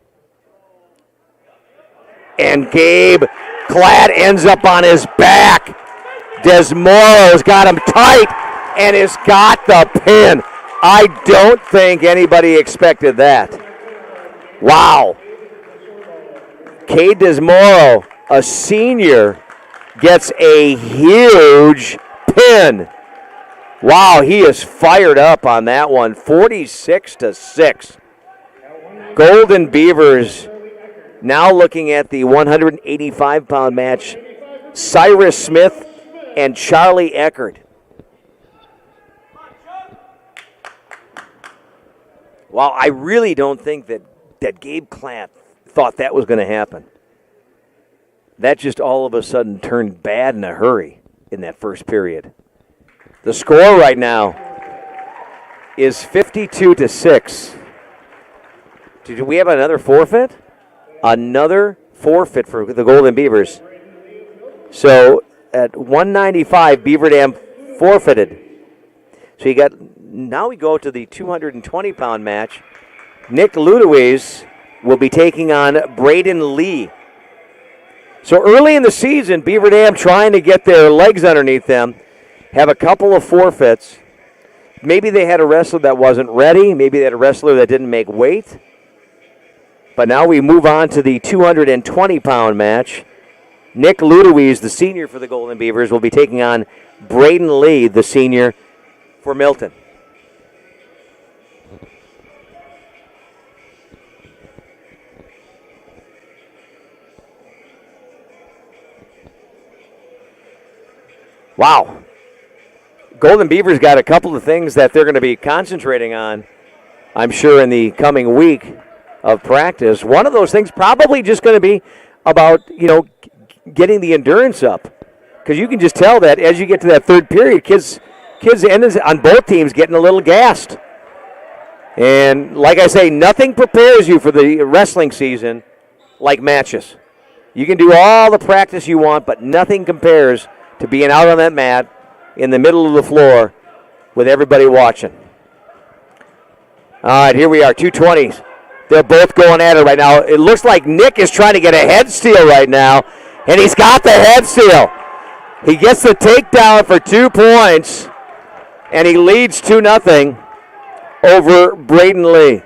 And Gabe Klatt ends up on his back. Desmoro's got him tight and has got the pin. I don't think anybody expected that. Wow. Cade Desmoro, a senior, gets a huge pin. Wow, he is fired up on that one. 46-6. Golden Beavers now looking at the 185-pound match. Cyrus Smith and Charlie Eckert. Wow, I really don't think that Gabe Klatt thought that was going to happen. That just all of a sudden turned bad in a hurry in that first period. The score right now is 52-6. Do we have another forfeit? Another forfeit for the Golden Beavers. So at 195, Beaver Dam forfeited. So now we go to the 220-pound match. Nick Ludowies will be taking on Braden Lee. So early in the season, Beaver Dam trying to get their legs underneath them, have a couple of forfeits. Maybe they had a wrestler that wasn't ready. Maybe they had a wrestler that didn't make weight. But now we move on to the 220-pound match. Nick Ludowies, the senior for the Golden Beavers, will be taking on Braden Lee, the senior for Milton. Wow. Golden Beaver's got a couple of things that they're going to be concentrating on, I'm sure, in the coming week of practice. One of those things probably just going to be about, getting the endurance up. Because you can just tell that as you get to that third period, kids on both teams getting a little gassed. And like I say, nothing prepares you for the wrestling season like matches. You can do all the practice you want, but nothing compares to being out on that mat in the middle of the floor with everybody watching. All right, here we are, 220s. They're both going at it right now. It looks like Nick is trying to get a head steal right now, and he's got the head steal. He gets the takedown for 2 points, and he leads 2-0 over Braden Lee.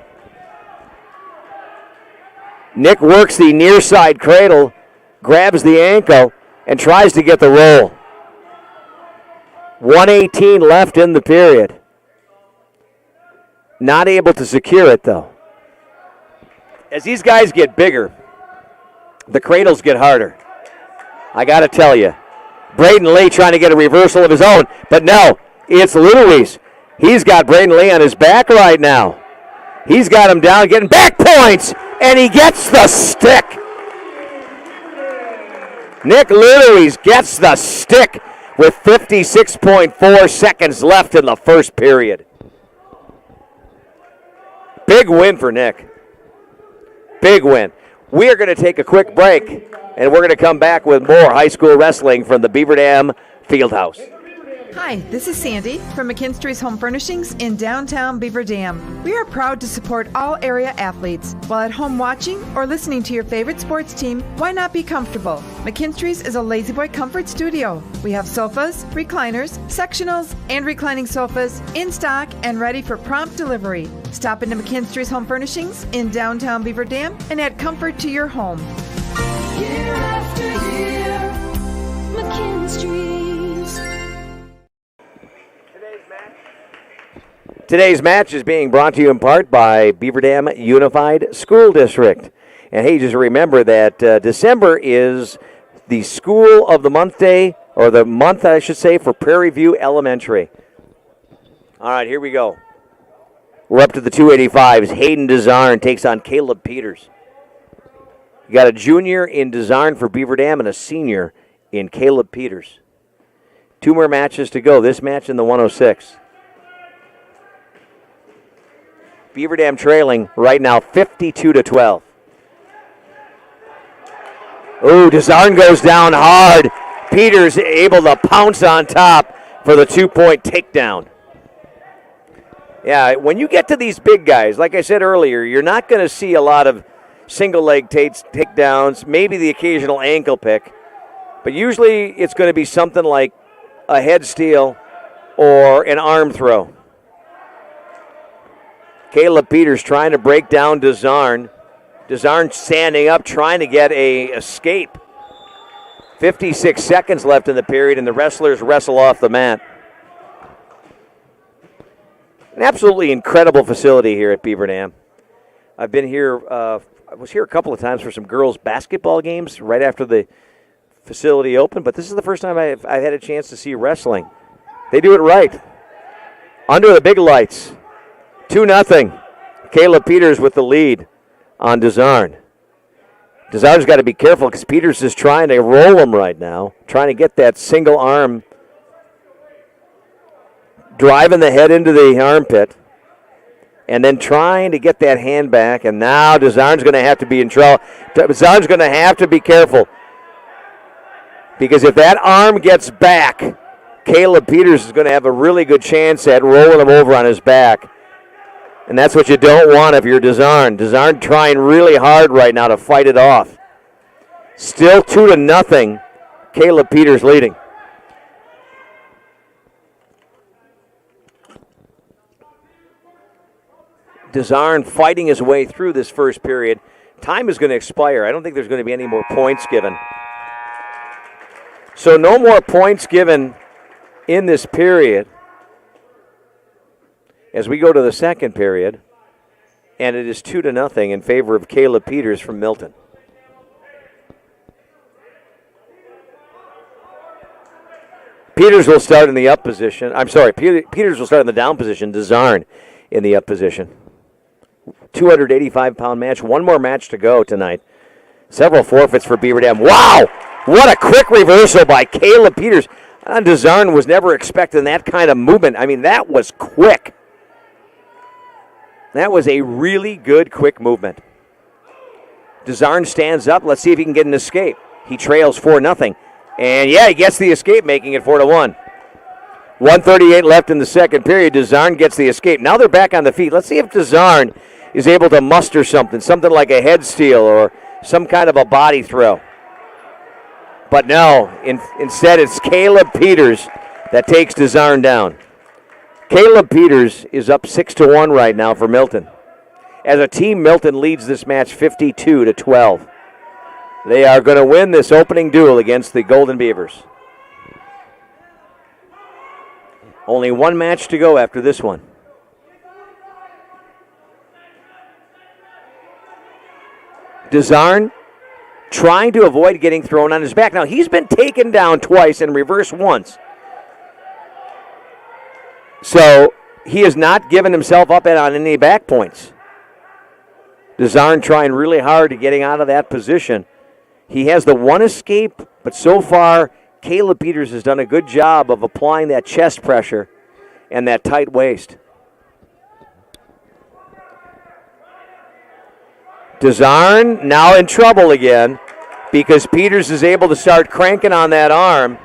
Nick works the near side cradle, grabs the ankle, and tries to get the roll. 1:18 left in the period. Not able to secure it, though. As these guys get bigger, the cradles get harder. I got to tell you. Braden Lee trying to get a reversal of his own, but no, it's Louis. He's got Braden Lee on his back right now. He's got him down, getting back points, and he gets the stick. Nick Louis gets the stick with 56.4 seconds left in the first period. Big win for Nick. Big win. We are going to take a quick break, and we're going to come back with more high school wrestling from the Beaver Dam Fieldhouse. Hi, this is Sandy from McKinstry's Home Furnishings in downtown Beaver Dam. We are proud to support all area athletes. While at home watching or listening to your favorite sports team, why not be comfortable? McKinstry's is a lazy boy comfort studio. We have sofas, recliners, sectionals, and reclining sofas in stock and ready for prompt delivery. Stop into McKinstry's Home Furnishings in downtown Beaver Dam and add comfort to your home. Year after year, McKinstry's. Today's match is being brought to you in part by Beaver Dam Unified School District. And hey, just remember that December is the School of the Month Day, or the month, I should say, for Prairie View Elementary. All right, here we go. We're up to the 285s. Hayden Desarn takes on Caleb Peters. You got a junior in Desarn for Beaver Dam and a senior in Caleb Peters. 2 more matches to go. This match in the 106. Beaver Dam trailing right now 52-12. Ooh, Desarn goes down hard. Peters able to pounce on top for the 2-point takedown. Yeah, when you get to these big guys, like I said earlier, you're not going to see a lot of single leg takedowns, maybe the occasional ankle pick. But usually it's going to be something like a head steal or an arm throw. Caleb Peters trying to break down Desarn. Desarn standing up, trying to get a escape. 56 seconds left in the period, and the wrestlers wrestle off the mat. An absolutely incredible facility here at Beaver Dam. I've been here, I was here a couple of times for some girls' basketball games right after the facility opened, but this is the first time I've had a chance to see wrestling. They do it right. Under the big lights. 2-0. Caleb Peters with the lead on Desarn. Desarn's got to be careful because Peters is trying to roll him right now, trying to get that single arm, driving the head into the armpit, and then trying to get that hand back. And now Desarn's going to have to be in trouble. Desarn's going to have to be careful because if that arm gets back, Caleb Peters is going to have a really good chance at rolling him over on his back. And that's what you don't want if you're Desarn. Desarn trying really hard right now to fight it off. Still 2-0. Caleb Peters leading. Desarn fighting his way through this first period. Time is going to expire. I don't think there's going to be any more points given. So no more points given in this period. As we go to the second period, and it is 2-0 in favor of Caleb Peters from Milton. Peters will start in the up position. I'm sorry, Peters will start in the down position. Dzarn in the up position. 285-pound match. One more match to go tonight. Several forfeits for Beaver Dam. Wow! What a quick reversal by Caleb Peters. Dzarn was never expecting that kind of movement. I mean, that was quick. That was a really good, quick movement. Dzarn stands up. Let's see if he can get an escape. He trails 4-0. And, yeah, he gets the escape, making it 4-1. 1:38 left in the second period. Dzarn gets the escape. Now they're back on the feet. Let's see if Dzarn is able to muster something like a head steal or some kind of a body throw. But no, instead it's Caleb Peters that takes Dzarn down. Caleb Peters is up 6-1 right now for Milton. As a team, Milton leads this match 52-12. They are going to win this opening duel against the Golden Beavers. Only one match to go after this one. Dzarn trying to avoid getting thrown on his back. Now, he's been taken down twice and reversed once. So, he has not given himself up on any back points. Dzarn trying really hard to getting out of that position. He has the one escape, but so far, Caleb Peters has done a good job of applying that chest pressure and that tight waist. Dzarn now in trouble again because Peters is able to start cranking on that arm.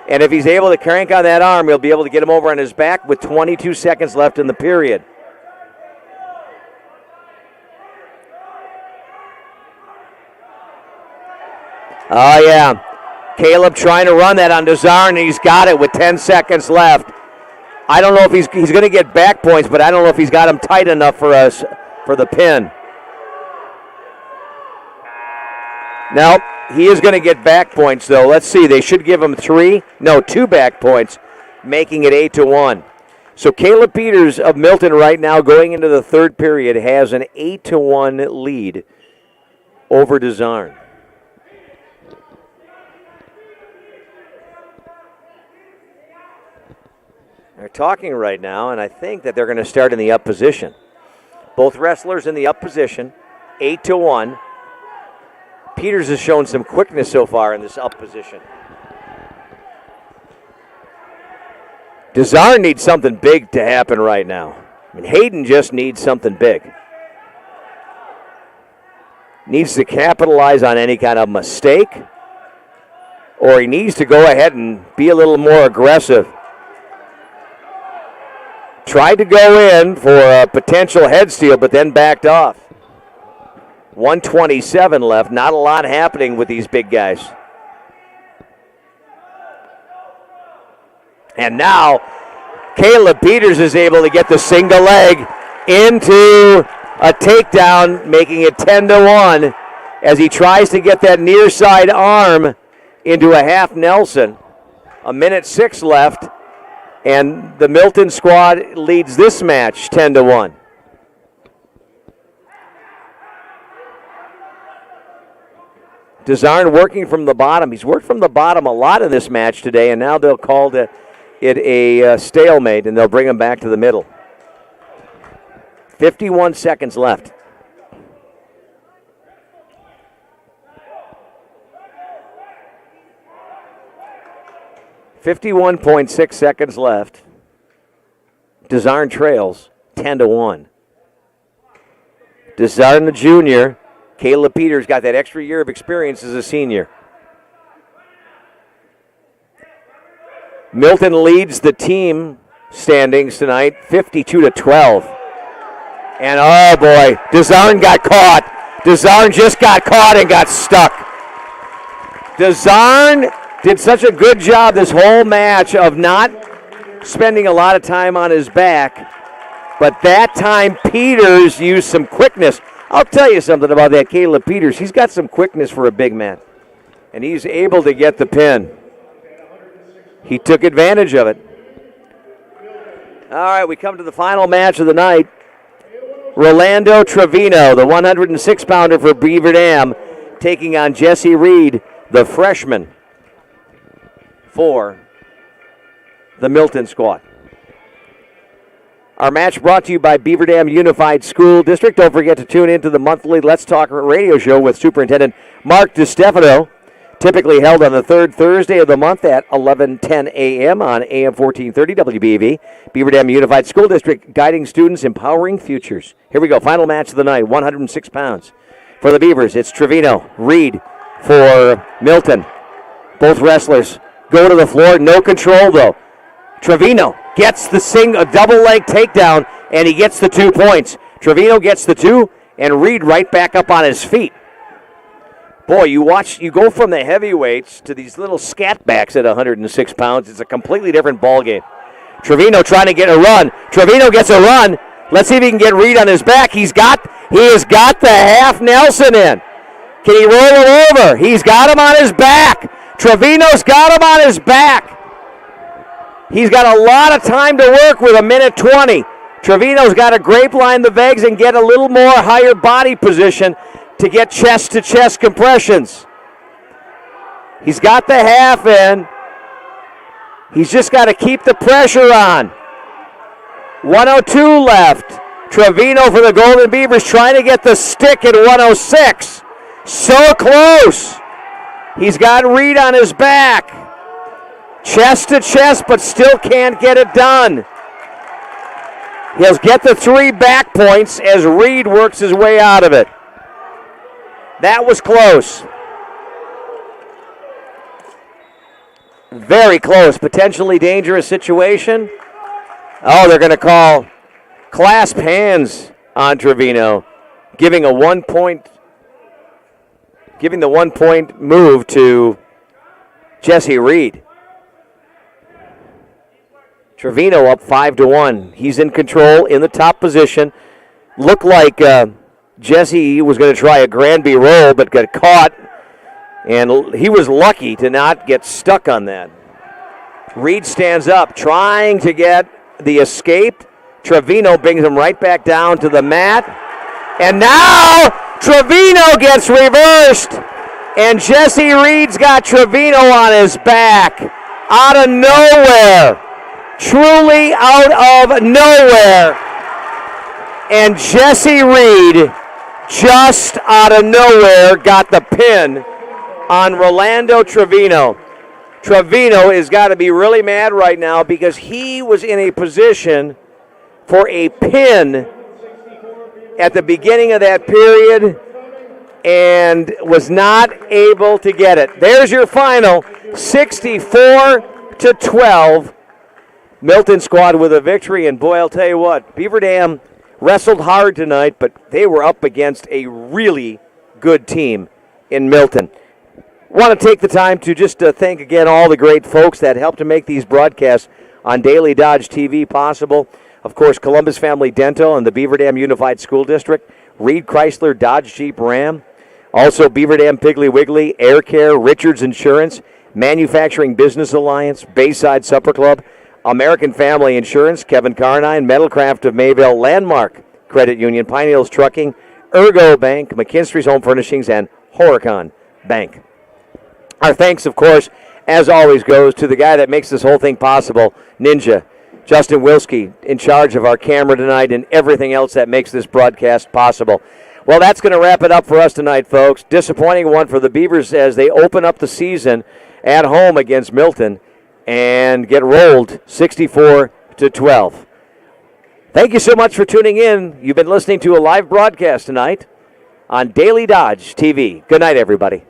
And if he's able to crank on that arm, he'll be able to get him over on his back with 22 seconds left in the period. Oh, yeah. Caleb trying to run that on Dzarn, and he's got it with 10 seconds left. I don't know if he's going to get back points, but I don't know if he's got him tight enough for us for the pin. Now, he is going to get back points, though. Let's see. They should give him 2 back points, making it 8-1. So Caleb Peters of Milton right now going into the third period has an 8-1 lead over Dzarn. They're talking right now, and I think that they're going to start in the up position. Both wrestlers in the up position, 8-1. Peters has shown some quickness so far in this up position. Dzarn needs something big to happen right now. I mean, Hayden just needs something big. Needs to capitalize on any kind of mistake, or he needs to go ahead and be a little more aggressive. Tried to go in for a potential head steal, but then backed off. 1:27 left. Not a lot happening with these big guys. And now, Caleb Peters is able to get the single leg into a takedown, making it 10-1 as he tries to get that near side arm into a half Nelson. 1:06 left. And the Milton squad leads this match 10-1. Dzarn working from the bottom. He's worked from the bottom a lot in this match today, and now they'll call it a stalemate, and they'll bring him back to the middle. 51 seconds left. .6 seconds left. Dzarn trails 10-1. Dzarn the junior. Caleb Peters got that extra year of experience as a senior. Milton leads the team standings tonight 52-12. And oh boy, Dzarn got caught. Dzarn just got caught and got stuck. Dzarn did such a good job this whole match of not spending a lot of time on his back. But that time, Peters used some quickness. I'll tell you something about that Caleb Peters. He's got some quickness for a big man. And he's able to get the pin. He took advantage of it. All right, we come to the final match of the night. Rolando Trevino, the 106-pounder for Beaver Dam, taking on Jesse Reed, the freshman, for the Milton squad. Our match brought to you by Beaver Dam Unified School District. Don't forget to tune into the monthly Let's Talk radio show with Superintendent Mark DiStefano, typically held on the third Thursday of the month at 11:10 a.m. on AM 1430 WBAV. Beaver Dam Unified School District, guiding students, empowering futures. Here we go, final match of the night, 106 pounds. For the Beavers, it's Trevino, Reed for Milton. Both wrestlers go to the floor, no control though. Trevino gets the double leg takedown, and he gets the 2 points. Trevino gets the 2, and Reed right back up on his feet. Boy, you go from the heavyweights to these little scatbacks at 106 pounds. It's a completely different ballgame. Trevino trying to get a run. Trevino gets a run. Let's see if he can get Reed on his back. He has got the half Nelson in. Can he roll him over? He's got him on his back. Trevino's got him on his back. He's got a lot of time to work with a minute 20. Trevino's got to grapeline the legs and get a little more higher body position to get chest-to-chest compressions. He's got the half in. He's just got to keep the pressure on. 102 left. Trevino for the Golden Beavers trying to get the stick at 106. So close. He's got Reed on his back. Chest to chest, but still can't get it done. He'll get the 3 back points as Reed works his way out of it. That was close. Very close, potentially dangerous situation. Oh, they're going to call clasp hands on Trevino, giving the 1 point move to Jesse Reed. Trevino up 5-1. He's in control in the top position. Looked like Jesse was going to try a Granby roll, but got caught, and he was lucky to not get stuck on that. Reed stands up, trying to get the escape. Trevino brings him right back down to the mat. And now Trevino gets reversed, and Jesse Reed's got Trevino on his back out of nowhere. Truly out of nowhere. And Jesse Reed, just out of nowhere, got the pin on Rolando Trevino. Trevino has got to be really mad right now because he was in a position for a pin at the beginning of that period and was not able to get it. There's your final, 64-12. Milton squad with a victory, and boy, I'll tell you what, Beaver Dam wrestled hard tonight, but they were up against a really good team in Milton. Want to take the time to just thank again all the great folks that helped to make these broadcasts on Daily Dodge TV possible. Of course, Columbus Family Dental and the Beaver Dam Unified School District, Reed Chrysler Dodge Jeep Ram, also Beaver Dam Piggly Wiggly, Air Care, Richards Insurance, Manufacturing Business Alliance, Bayside Supper Club, American Family Insurance, Kevin Carnine, Metalcraft of Mayville, Landmark Credit Union, Pine Hills Trucking, Ergo Bank, McKinstry's Home Furnishings, and Horicon Bank. Our thanks, of course, as always, goes to the guy that makes this whole thing possible, Ninja, Justin Wilski, in charge of our camera tonight and everything else that makes this broadcast possible. Well, that's going to wrap it up for us tonight, folks. Disappointing one for the Beavers as they open up the season at home against Milton and get rolled 64-12. Thank you so much for tuning in. You've been listening to a live broadcast tonight on Daily Dodge TV. Good night, everybody.